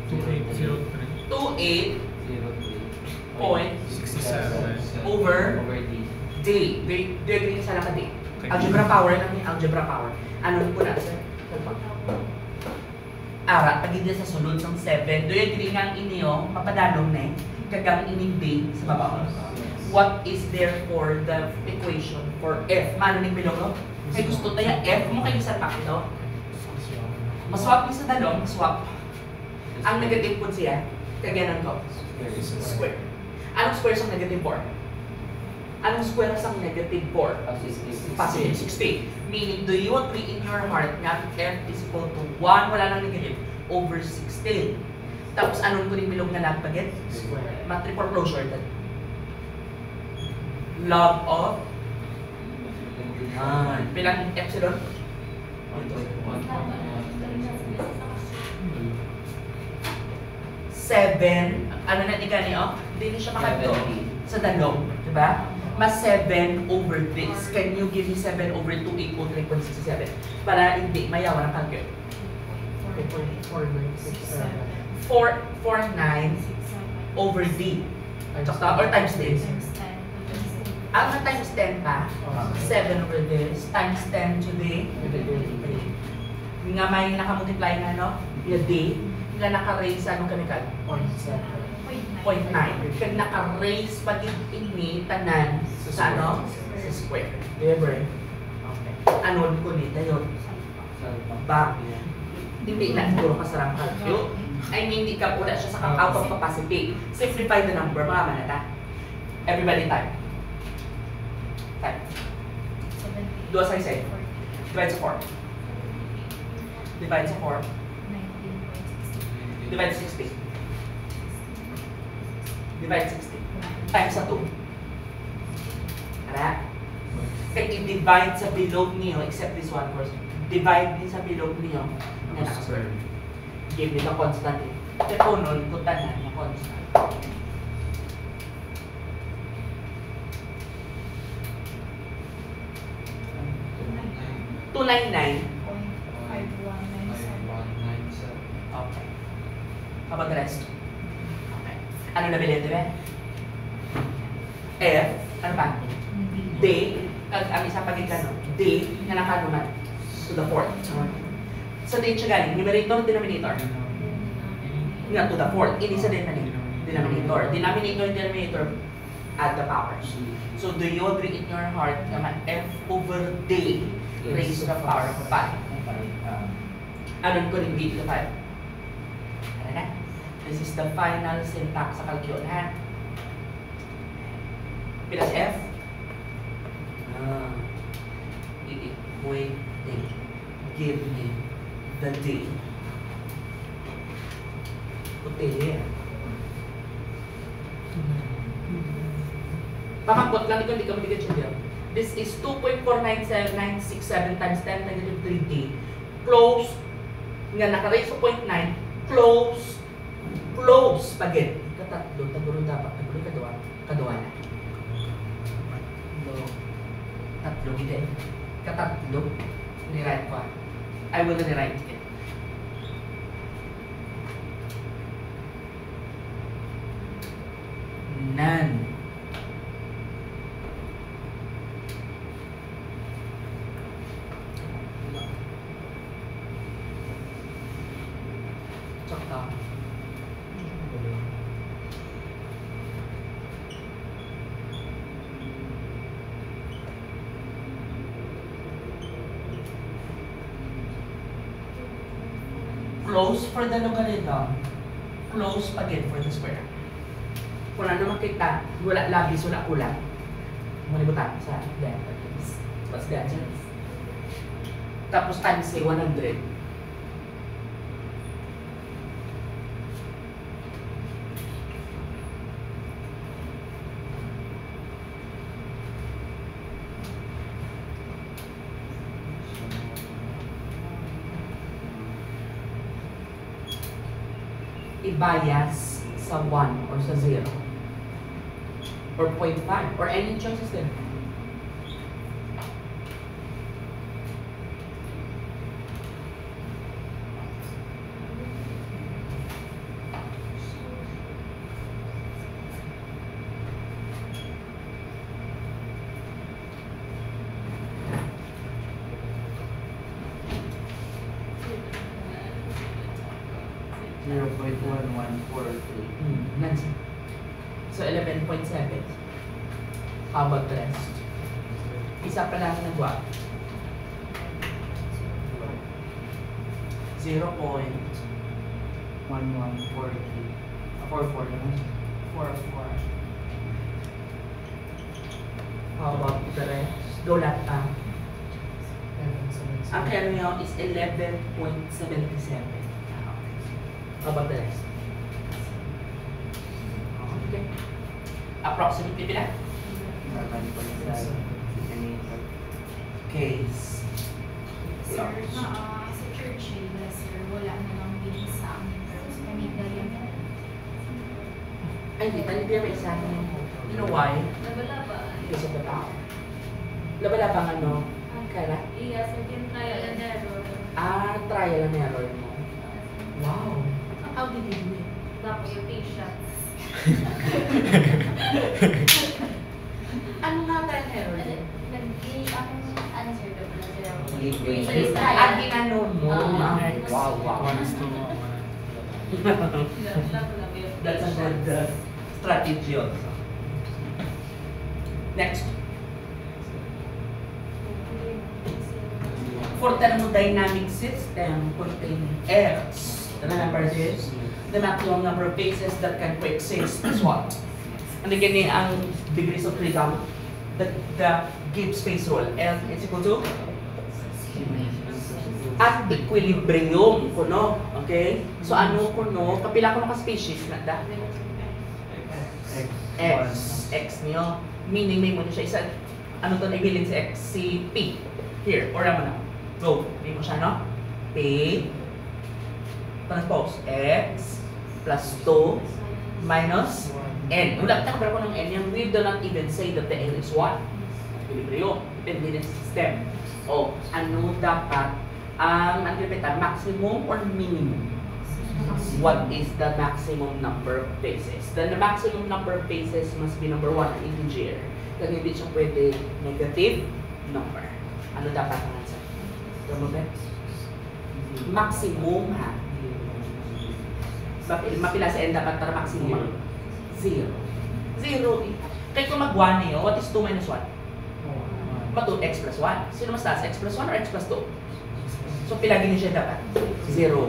2803. 28 point 67. over Over D. D. Do you agree sa lang D? Okay. Algebra power lang yung algebra power. Ano po na, sir? Ara, pag hindi sa sulod ng 7, do you agree nga ang inyo, mapadalong na kagang ining D sa baba? What is there for the equation for F? Mano ning bilog, no? Kaya gusto tayo F, mo kayo sa pakito. Maswap yung sa dalong, maswap. Ang negative po siya, kaganan ko. Square. Anong square sa negative 4? Anong square sa negative 4? Positive 60. Meaning, do you agree in your heart na F is equal to 1, wala nang negative, over 16? Tapos anong kuning bilog na nagpagit? Square. Matrix or closure. Log of bilang epsilon? 7, ano na tiga niyo? Hindi siya makagdo sa dalong, di ba? Mas 7 over this. Can you give me 7 over 2 equal 3.67? Para hindi mayawa ng calculate. 4.9 over D. Or times this. Ang times 10 pa, 7 over this, times 10 to the nga may nakamultiply na, no? Yung D, nga naka-raise sa anong chemical? 0.9. Kag naka-raise pag ini tanan sa ano? Sa square. Diba? Okay. Ano ko nito yun? Back. Hindi na siguro kasarang calculate. I mean, hindi ka pula siya sa out of capacity. Simplify the number, mga manata. Everybody type. Type. Do as I say. Divide sa 4. Divide sa 4. Divide sa 60. Divide 60. Times sa 2. Ano? Kaya i-divide sa bilog niyo, except this one course. Divide din sa bilog niyo. Nga naka-square. Give me the constant. Kaya po nun, kutan na yung constant. $299. Okay. How about the rest? Okay. Ano na bilhin, di ba? F, ano ba? D, ang isa pagkikano, D, nga nakanuman to the fourth. Sa D siya galing, numerator, denominator. Nga to the fourth, hindi sa denominator. Denominator, denominator, add the powers. So do you agree in your heart naman F over D raised to the power of 5? Anong ko rin D to the 5? Ano na? This is the final syntax sa calculus, ha? Pilas F? I-equate D. Give me the D. Puti yan. Pamakot lang, hindi ka matigad siya. This is 2.497967 times 10 negative 3D. Close. Nga naka-raise to 0.9. Close. Close. Pagin. Katatlo. Taguro dapat. Taguro kaduwa na. Tatlo. Hindi. Katatlo. Niride ko. I will rewrite it. None. Tsaka. Close for the logarithm. Close again for the square. Kung ano makita, wala labis, wala kulang. Malibutan sa that. What's the answer? Tapos times say 100. I-bias sa 1 or sa 0 or 0.5 or any choices din. 0.1143. Nancy. So 11.7. How about the rest? Isa pa lang nagwa. 0.44. 1143. 44 naman. How about the rest? Go lahat pa. Ang kaya nyo is 11.77. How about the rest? Okay. Approximately pila? 7.7. Case. Sir, sa Churchill, sir, wala na lang din sa amin. Pero sa Canada yan. Ay, hindi. Hindi naman isa niyo. You know why? Labalaba. Because of the power. Labalabang ano? Kaya? Iya, sir, yung trial and error. Trial and error mo. Wow. How did you do it? Tapos yung patients. Ano nga trial and error? At ginano mo. Wow, wow. That's a good strategy also. Next. For thermodynamic system containing airs, remember this? The maximum number of phases that can coexist is what? And again, ang degrees of freedom, the Gibbs space rule, L is equal to? At equilibrium kuno, okay? So ano kuno, kapila kuno ka species na da? X niyo. Meaning may mo siya isa, ano to naibilin si X? Si P. Here, or mo na. Go, may mo siya, no? P transpose X plus 2 minus N. Wala, takabara ko ng N, yung we do not even say that the N is what? Equilibrium. Depende sa system. O, ano dapat ang maximum or minimum? What is the maximum number of phases? Then the maximum number of phases must be number 1, an integer. Kaya hindi siya pwede negative number. Ano dapat ang answer? Maximum ha? Mapila sa n dapat para maximum? 0. 0. Kaya kung mag-1 niyo, what is 2 minus 1? Bato, x plus 1. Sino mas taas? X plus 1 or x plus 2? So, pilagin niyo siya dapat? 0.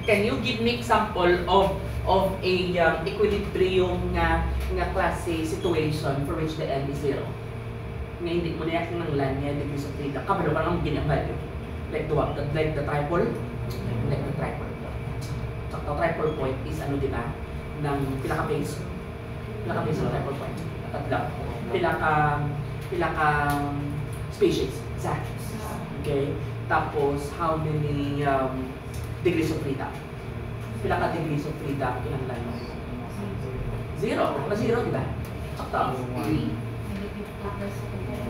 Can you give me example of a equilibrium nga klase situation for which the n is 0? Nga hindi mo niyak ng lanya, degrees of freedom. Kabalo pa lang ginang value. Like the what? Like the triple? Like the triple. So, the triple point is ano diba? Ng pinaka-base. Pinaka-base ng triple point. Tatlo. Pinaka species. Exactly. Okay? Tapos, how many degrees of freedom? Pinaka degrees of freedom, ilang lang? 0. Mas 0, di ba? Sakto.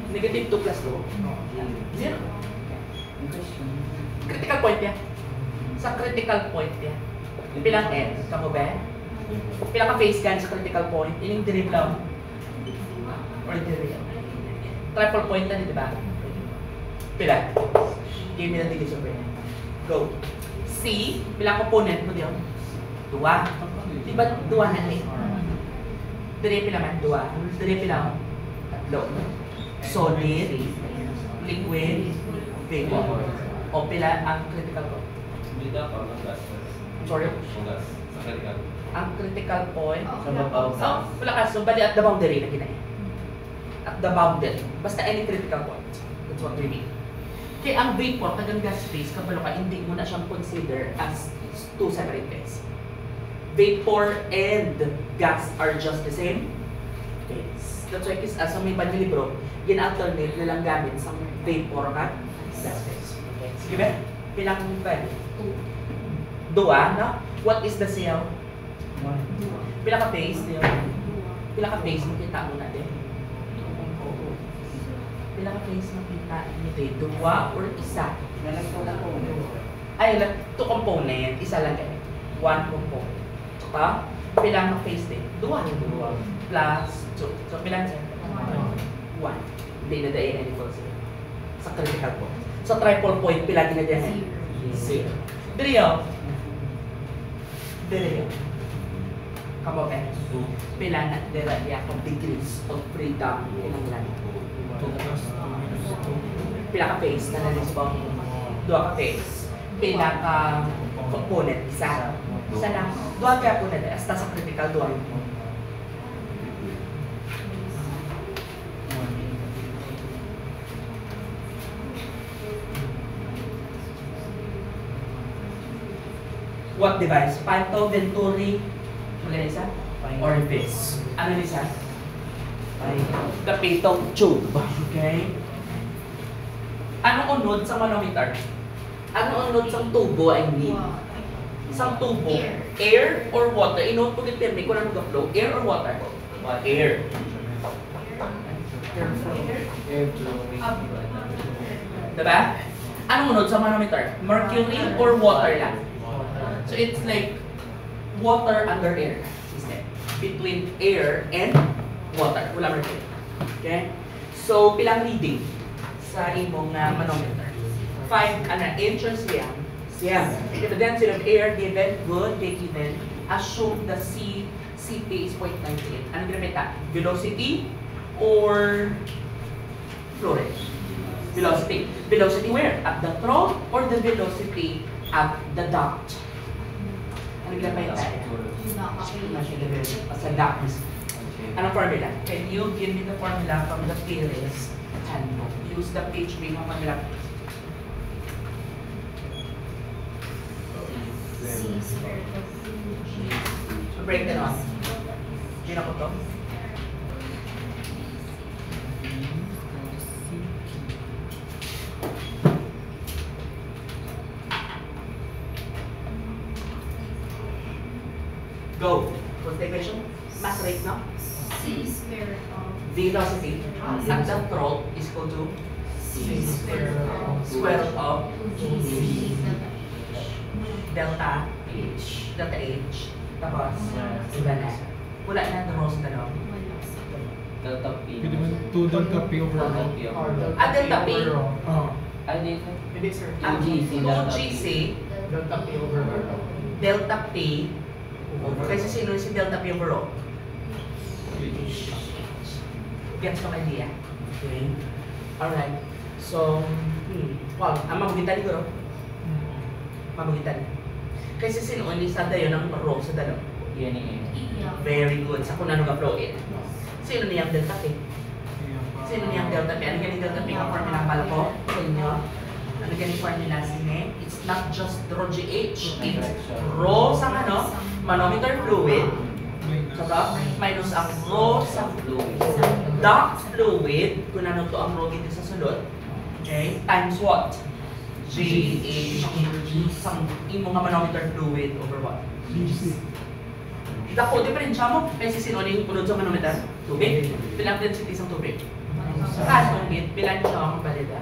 Negative 2 plus 2. 0. Critical point yan. Sa critical point yan. Pilang n? Kamo ba? Pilang ka-phase gan sa critical point? Ining derive lang. Or derive. Triple point na, di ba? Pila? Give me the degrees of freedom. Go. C, bilang component mo diyon? 2. Di ba 2 na eh? Dire pila man? 2. Dire pila? 3. Solid, liquid, vapor. O pila ang critical point? Sorry? Ang critical point? Wala ka, so bali at the boundary na ginaya. At the boundary. Basta any critical point. That's what we mean. Kaya ang vapor, kagang gas phase, kabalo ka, hindi mo na siyang consider as 2 separate phase. Vapor and gas are just the same phase. That's why as may libro, gin-alternate na lang gamit sa vapor at gas phase. Okay. Sige ba? Pilang pwede? 2, no? What is the cell? 1. Pilang ka phase? Pilang ka phase? Makita mo natin. Pilang ka phase makita nito? 2 or isa? Ay, 2 component. Isa lang ganyan. 1 component. Pa? Pilang ka phase din? 2 plus 2. So, pilang siya? 1. Hindi na dahil any false sa critical point. Sa triple point, pilang na dyan? 0. Diriyo, Dire. Kamu ba? Pila na dire ya kung degrees of freedom kinanglan. Pila ka phase na nalis ba? Dua ka phase. Pila ka component isa. Isa lang. Dua ka po na hasta sa critical dua. What device? Panto, Venturi, maganda isa? Orifice. Ano isa? Kapitong tube. Okay? Anong unod sa manometer? Anong unod sa tubo, I mean? Sa tubo? Air or water? Inod po yung termi kung ano ga-flow. Air or water? Air. Air flowing. Diba? Anong unod sa manometer? Mercury or water lang? So it's like water under air system. Between air and water. Wala mercury. Okay? So, pilang reading sa imong manometer? 5 inches siyam. If the density of air given, good, take even. Assume the CP is 0.98. Ano ginamita? Velocity or flow rate? Velocity. Velocity where? At the throat or the velocity at the duct? Ano ginamita? Sa duct. Anong formula? Can you give me the formula from the theorist handbook? Use the page B ng formula. So break that on. Sino ko to? Go. What's the equation? Mass rate, no? C square of Velocity at the throat is equal to C square of square root of G delta H. Delta H. Tapos, iba na. Wala na the rows na lang. Delta P. Pwede man 2 delta P over Delta rho. P over rho. Ah, delta P. Ah. Ay, dito. Hindi sir. Ang GC, delta P. GC, Delta P over rho. delta P, kasi sino si delta P over rho? Gets ko idea? Okay. Alright. So, wow, ang mabugitan siguro. Mabugitan. Kasi sino ang lista dayo ng rho sa dalaw? Yan eh. Very good. Sa kung ano ka-flow in. Sino niyang delta P? Sino niyang delta P? Ano ganyan delta P? Ang formula pala ko sa inyo? Ano ganyan formula sine? It's not just rho GH. It's rho sa ano? Manometer fluid. Saka minus ang rho sa Fluid. duct fluid. Kung ano to ang rho dito sa sulod. Okay? Times what? GH. Sa imong nga manometer fluid over what? Dako, diferensya mo. Kasi sino yung punod sa manometer? Tubig. Pilang density sa tubig? Sa tubig, pilang siya ang balita?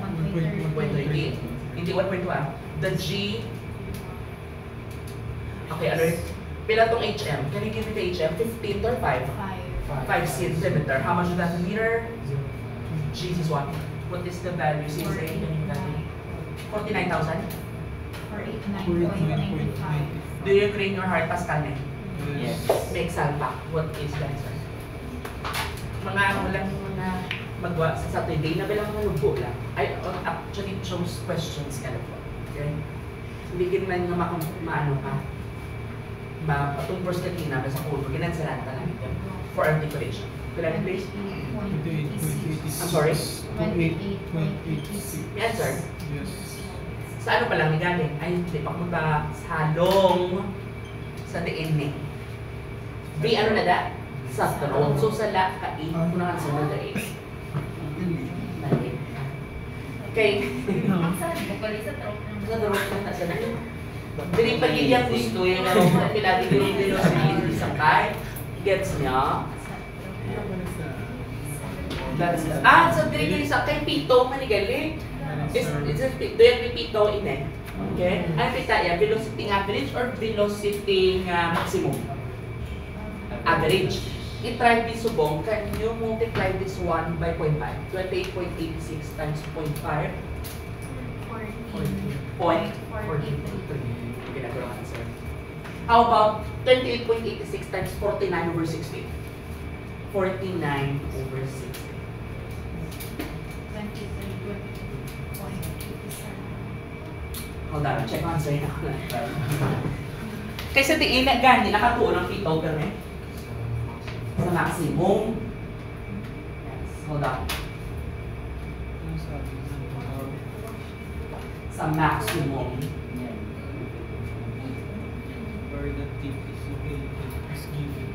1.38. Hindi 1.2 ah. The G... Okay, alright. Pila tong HM? Can you give me the HM? 15 or 5? 5 centimeter. How much is that in meter? G is what? What is the value? Since I can you value? 49,000? or 89.95. Do you agree in your heart, Pascal? Yes. Make salpa. What is the answer? Mga walang mga magwa sa Saturday na bilang mga lubo lang. I actually chose questions kind of. Okay? Hindi man nga maano ka. Patong perspective na sa pulpo. Ginansalan ka lang. For articulation. Kailangan please? I'm sorry? 28.86. Yes, sir. Yes. Sa ano pa lang galing? Ay, hindi pa kumbaga sa halong sa DNA. B, ano na da? Sa throat. So, sa la, ka E, kung na sa na A. Mali. Okay. Sa throat na nasa na. Dili pa giliyang gusto yung pinagi dilo sa isang kay. Gets niya? So dili sa kay pito manigali. Is it do you pito ine? Okay? Ano pita ya? Velocity average or velocity maximum? Average. I-try this subong, can you multiply this one by 0.5? 28.86 times 0.5? 0.43. Okay, na ko ang answer. How about 28.86 times 49 over 60? 49 over 60. 23.87. Hold on, check answer na ako na. Kaysa diin na gani, nakatuon ang pito pero sa maximum. Yes, hold on. Sa maximum. Where the tip is okay, is given.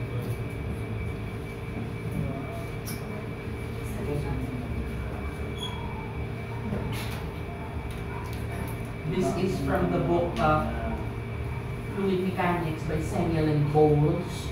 This is from the book Fluid Mechanics by Samuel and Bowles.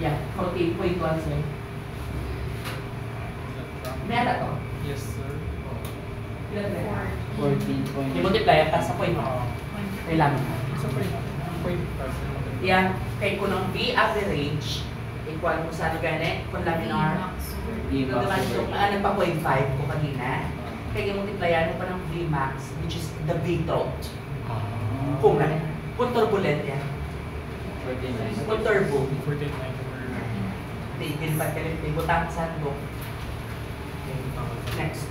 Yeah, 14.1 sir. Meron to. Yes, sir. Ilan na? 14.4. I-multiply ang sa point mo. Kailangan mo. Sa point person. Yan, kay kunong B average, equal mo sa gane, kung laminar. D Ito naman max yung pa 0.5 ko kanina. Kaya i-multiplyan mo pa ng V max, which is the V throat. Kung na, kung turbulent yan. 49. Kung turbo, 49 tigil pa kalit, ibutang sandok. Next,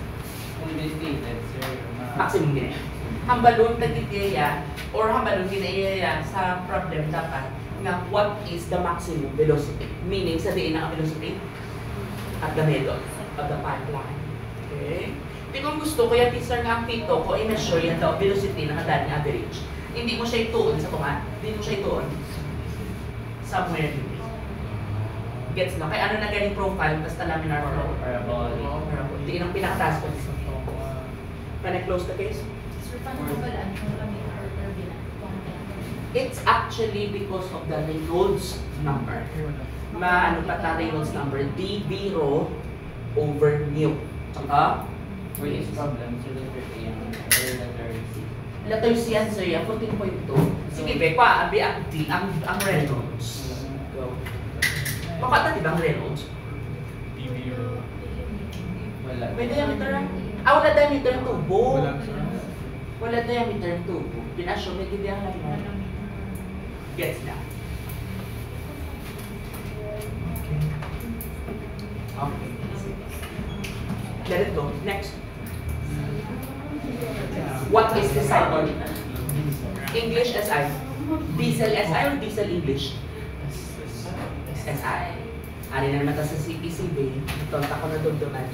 Kung investigated, sir, maximum din. Hambalon nagtitiya or hambalon ginaiya sa problem dapat nga what is the maximum velocity? Meaning sa diin ang velocity at the middle of the pipeline. Okay? Di kung gusto ko yung teacher nga ang pito ko, i-measure yan daw velocity na kadaan average. Hindi mo siya ituon sa tungan. Hindi mo siya ituon somewhere dito. Gets no? Kaya ano na ganing profile, basta laminar flow. parabolic. Diin ang pinakataas ko. Can I close the case? Sir, paano ba balaan kung laminar or turbulent? It's actually because of the Reynolds number. Maano pa ta Reynolds number? dV rho over mu. For this problem, sir, letter A and letter C. Letter C answer yan, 14.2. Sige, be, pa, abi ang D, ang Reynolds. Go. Makata, di ba ang Reynolds? Wala. May diameter lang. Wala diameter ng tubo. Wala. Wala diameter ng tubo. Pinasyo, may gidiyang lang na. Gets na. Okay. Let it go. Next. What is the cycle? English SI. Diesel SI or diesel English? SI. Ari na naman sa CPCB. Tonta ko na dumduman.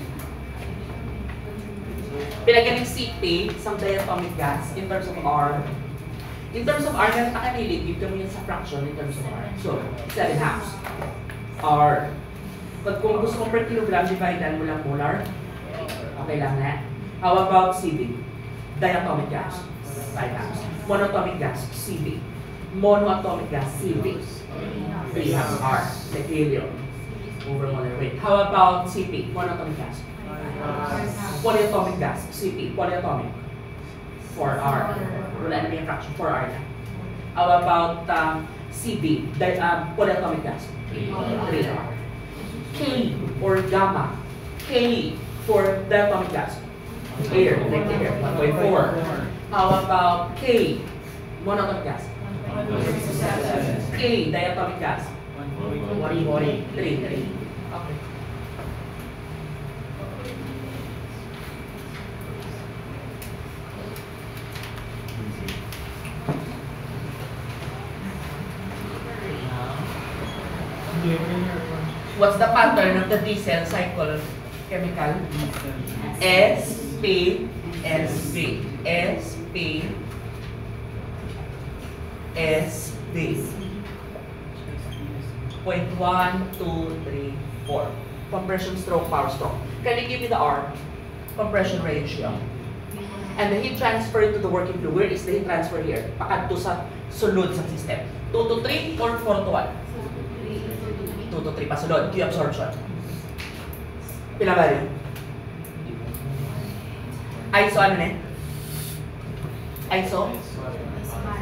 Pinagaling CP, isang diatomic gas, in terms of R. In terms of R, ganun nakanilig, give mo yan sa fraction in terms of R. So, 7 halves. R. Kung gusto mo per kilogram, dividean mo lang molar. Okay lang na. How about CB? Diatomic gas, 5 halves. Monatomic gas, CB. Monoatomic gas, CB. 3 halves R. Like helium. Over molar weight. How about CP? Monatomic gas. Polyatomic gas, CP. Polyatomic. 4R. Wala na may fraction, 4R na. How about CB? Polyatomic gas. 3R. K or gamma. K for diatomic gas. Air, like air, 1.4. How about K? Monatomic gas. K, diatomic gas. 3. Okay. What's the pattern of the diesel cycle chemical? SP, SB, SP, SB. Point 1, 2, 3, 4. Compression stroke, power stroke. Can you give me the R? Compression ratio. And the heat transfer to the working fluid. Where is the heat transfer here? Pakadto sa sulod sa system. 2 to 3 or 4 to 1? 2 to 3 pa sulod. Q absorption. Pila value? ISO ano na? ISO?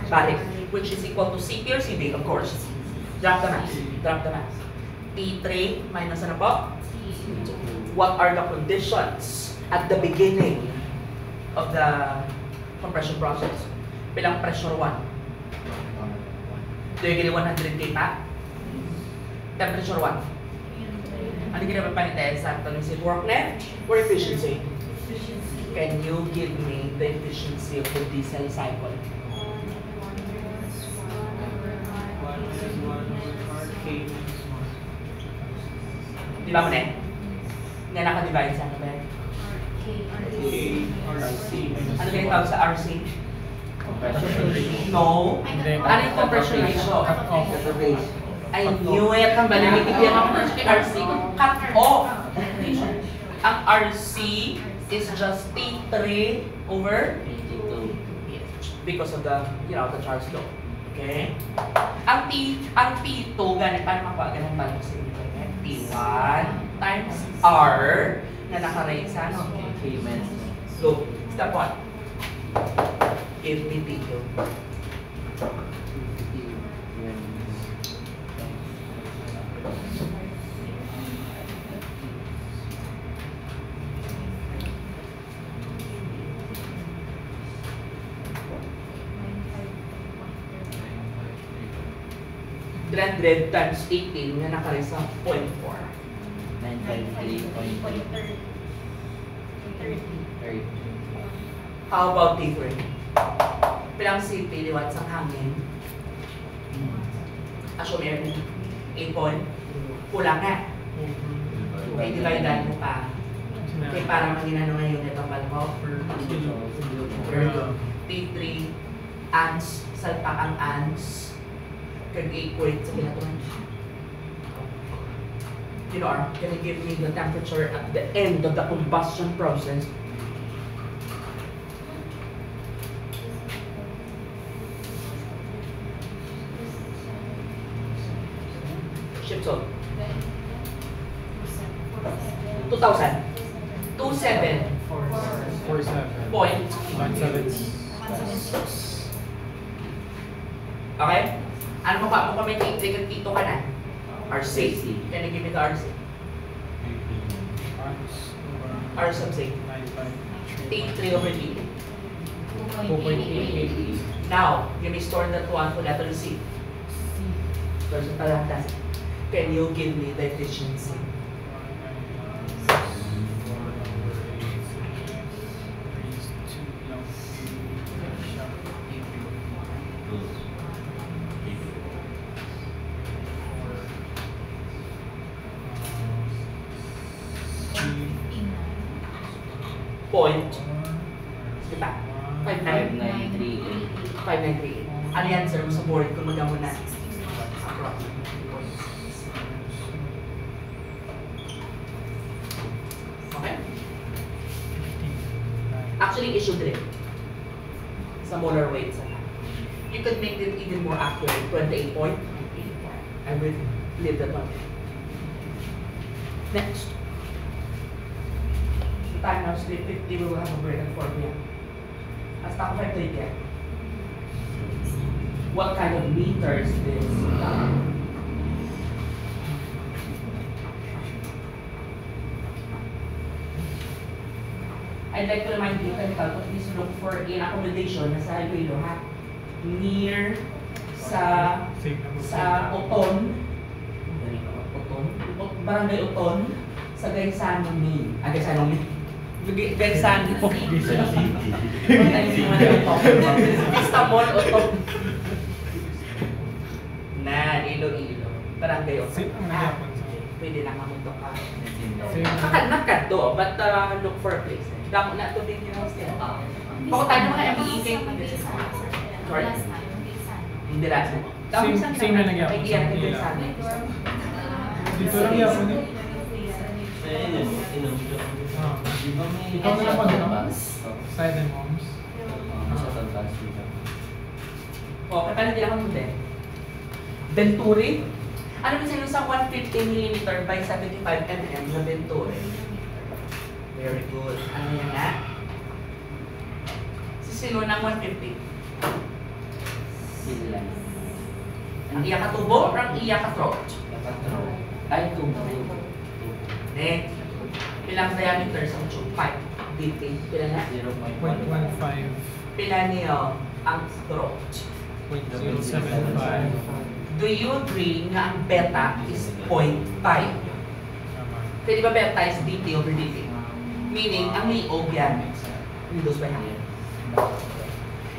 Balik. which is equal to CP or CB, of course. Drop the mass. Drop the mass. T3 minus ano po? What are the conditions at the beginning of the compression process? Bilang pressure 1. Do you get 100 kPa? Temperature 1. Ano ginawa pa ni Tessa? Tanong si work net or efficiency? Can you give me the efficiency of the diesel cycle? Di ba mo na? Nga naka-divide sa ano ba? RC. Ano kaya tawag sa RC? Compression rate. No. Ano yung compression ratio? I knew it. Ang balimigit yung RC. Cut off. Ang RC is just T3 over 82. because of the, the Charles law. Okay? Ang T2, ganit, paano makuha? Ganun ba? T1 times R na naka-rate sa ano? Payments. So, step 1. Give me T2. Dread times 18 na naka-rate sa 0.4. 953.30. How about T3? Pilang CP, liwat sa hangin. Assume 8 point. Kulang na. Okay, divide mo pa. Okay, para maging ano ngayon itong balmo. T3, ants, salpak ang ants. Kag-equate sa pinatuan. Can you give me the temperature at the end of the combustion process? Ship salt. 2,000. 27. 47. Point. 176. Okay? Ano mo pa? Kung kami tito ka na? RC. Can you give me the RC? R sub C. T3 over T. 2.88. Now, you may store that one for letter C. Person palantas. Can you give me the efficiency? Point. Diba? 5938. 5938. Ano yan, sir? Sa board kung magamo na. Okay? Actually, issue rin. Sa molar weight. You could make it even more accurate. 28 point. I will leave that one. Next. The time now is 3:50. We will have a break at 4 p.m. Hasta ako 5:30 yan. What kind of meter is this? I'd like to remind you, chemical, to please look for an accommodation na sa highway lo, ha? Near sa Oton, Barangay Oton, sa Gaisano, Maine. Gaisano, Maine. Gaisano. Istanbul, Oton. Na, Iloilo. Barangay Oton. Pwede lang mamuntok ka. Nakanak ka do, but look for a place. Damo na ito din yung hostel. Bako tayo ng mga MEE Sorry. Hindi lasa. Same na nagyapon. May iyan na yung sana. Dito lang yapon eh. Ikaw na lang mag-ano? Side and moms. O, paano din ako din? Venturi? Ano ba sino sa 150mm by 75mm na Venturi? Very good. Ano yan nga? Sino ng 150? Sila. Ang iya ka tubo or ang iya ka throat? Nakatro. Ay, tubo. Next. Pilang diameter sa tube? 5. Dito. Pila na? 0.15. Pila niyo ang throat? 0.075. Do you agree nga ang beta is 0.5? Pwede ba beta is dt over dt? Meaning, ang liog yan. Windows by hand.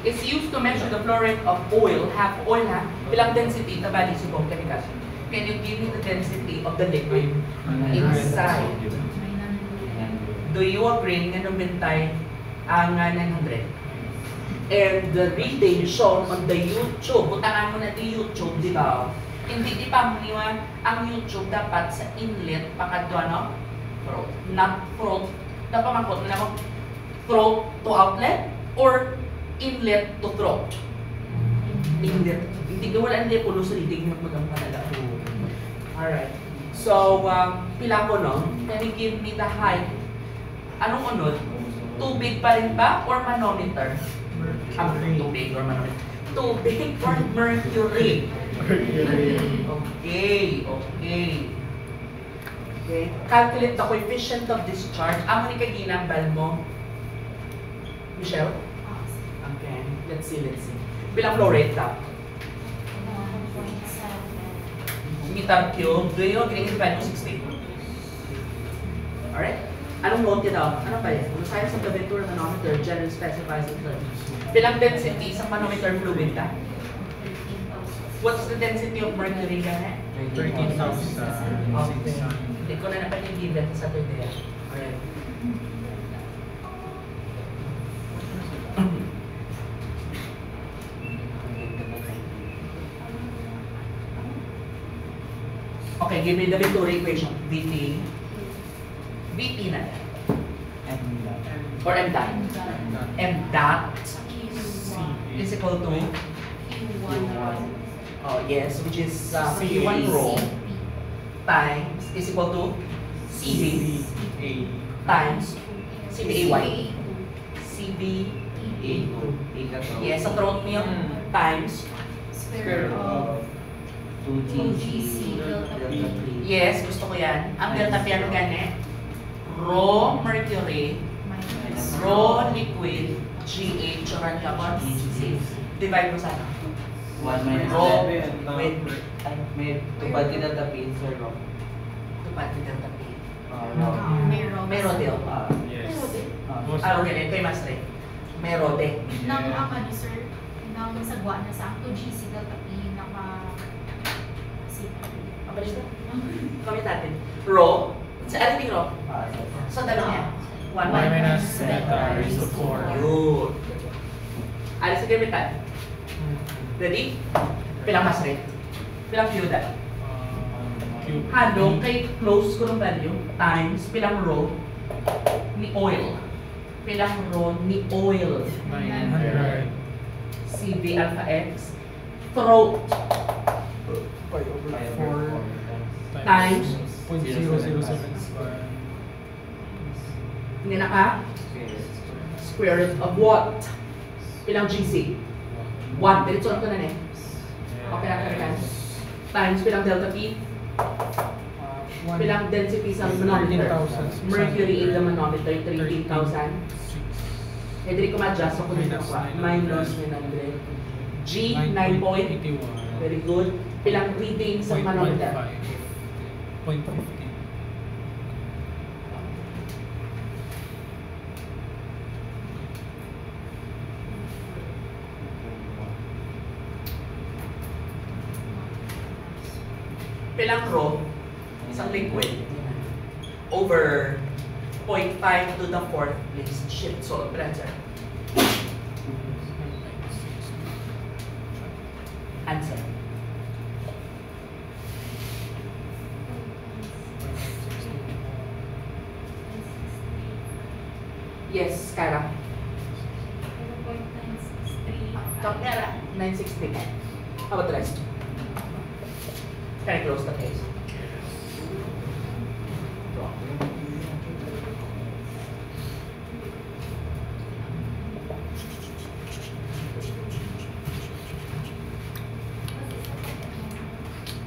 It's used to measure the flow rate of oil, half oil ha? Pilang density, tabali, subong, chemical. Can you give me the density of the liquid inside? Do you agree nga numbintay ang 900? And the reading shown on the YouTube, butangan mo na di YouTube, di ba? Hindi di pa mo ang YouTube dapat sa inlet pakadwa no? Throat. Not throat. Dapat makot na mo throat to outlet or inlet to throat. Inlet. Hindi ka wala hindi pulo sa reading mo magang talaga. Alright. So, pila ko no? Can you give me the height? Anong unod? Tubig pa rin ba or manometer? Tubig or manometer? Tubig or mercury? Okay. Calculate the coefficient of discharge. Amo ni kaginambal mo? Michelle? Okay. Let's see. Bilang flow rate ka? 1.7. Meter cube. Do you agree with 60? Alright? Anong note niya daw? Ano pa yan? The science of the vector manometer generally specifies in terms. Bilang density sa manometer fluid ka? What's the density of mercury ka na? 13,000. Okay. Hindi ko na napanigilan sa Saturday. Alright. Okay, give me the vectorial equation. VT na yan. Or M dot. M dot is equal to yes, which is P1 rho times is equal to CB times CBAY. CB yes, sa throat niyo times Square of 2GC delta P. yes, gusto ko yan. Ang delta P ano gani? Rho mercury, rho liquid, GH or ano ka divide mo sana. 1 minus Rho 7. with May tupad ka delta P, sir. tupad ni delta P. Meron. Meron. Yes. Okay, kay Master. Merode. Nang ako ni sir, nang sagwa na sa 2GC delta P Kapalis na? Kami natin. Rho. Sa ating rho? Sa dalawa niya? 1 minus beta raised to 4. Yun. Alis sa gamitan. Ready? Pilang Master? Pilang feudal? Cube. Hadong kay close ko ng value times pilang rho ni oil. Pilang rho ni oil. 900. CB alpha X. Throat. 4 Times 0.0075. Hindi na ka? Square root of what? Pilang GC? 1. Diretso lang ito na Okay na kaya times pilang delta P? Pilang density sa manometer? 13,000. Mercury in the manometer, 13,000. Hindi ko ma-adjust ako dito pa. Minus 900. G, 9 point. 9.81. Very good. Pilang reading sa manometer? 0.15. Pilang rho? Isang liquid. Over 0.5 to the 4th place. Shift. So, answer. Answer. Yes, Kara. Talk Kara. 960. How about the rest? Can I close the case?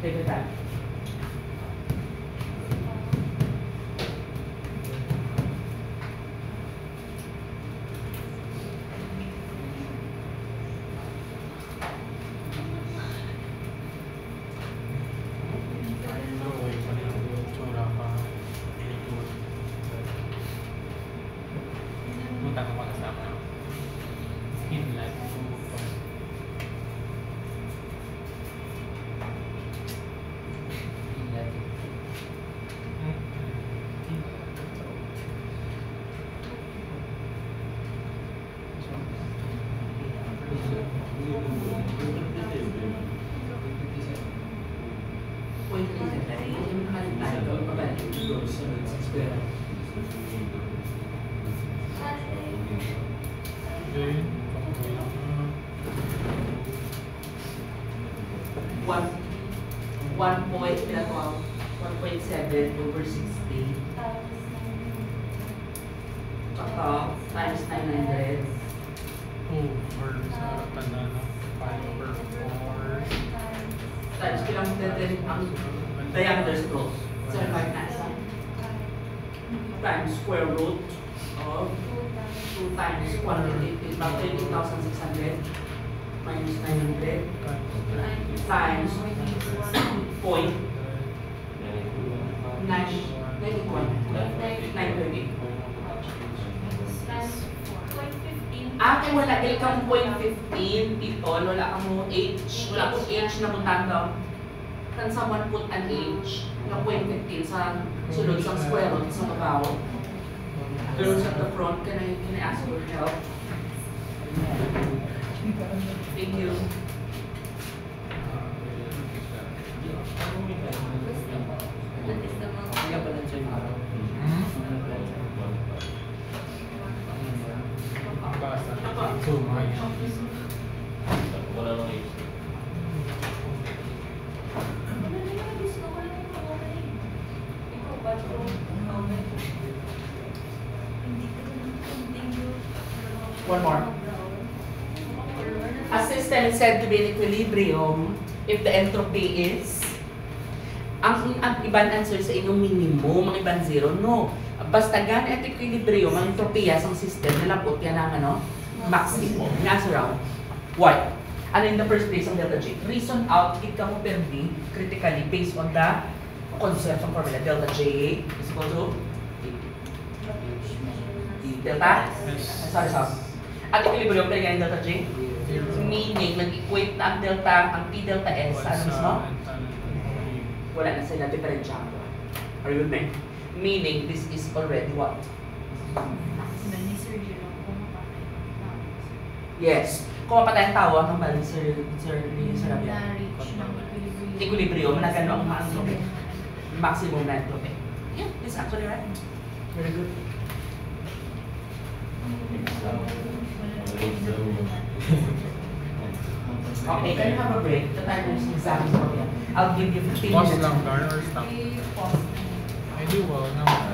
Take your time. Punta ko makasama. Inlet. Point reason tayo. Hindi mo naman tayo. Pabalik. Sa square. One point, 1.7 over 60. Ito, times 900. Over sa tanda na 5/4. Times kilometer din ang diameter stroke. 75 na isa. Times square root of 2 times 180, about 20,600 minus 900 times point 930. Ate, wala kayo kang point 15, people. Wala kang mo H. Wala kang H na mutando. Can someone put an H na point 15 sa sulod sa square root sa mabaw? Girls at the front, can I ask for help? Thank you. Kaya pala siya yung araw. Basta. So, Wala lang eh. One more. A system is said to be in equilibrium if the entropy is ang ibang answer sa inyong minimum, ang ibang zero, no. Basta gan at equilibrium, ang entropiya sa system, nalapot yan ang ano, maximum. Nga surround. Why? And in the first place, ang delta J. Reason out, it ka mo perdi critically based on the concept of formula. Delta J is equal to delta? Sorry. At equilibrium, pwede nga yung delta J? Meaning, nag-equate na ang delta, ang P delta S, ano mismo? Wala na sila, differential. Are you with me? Meaning, this is already what? Yes. Kung mapatay ang tawa, ang bali, Sir Rabia. Equilibrium, na gano'n ang maximum na entropy. Yeah, it's actually right. Very good. Okay, can you have a break? The time is exam. I'll give you 15 minutes. Pause lang, Gar, or stop? I do well now.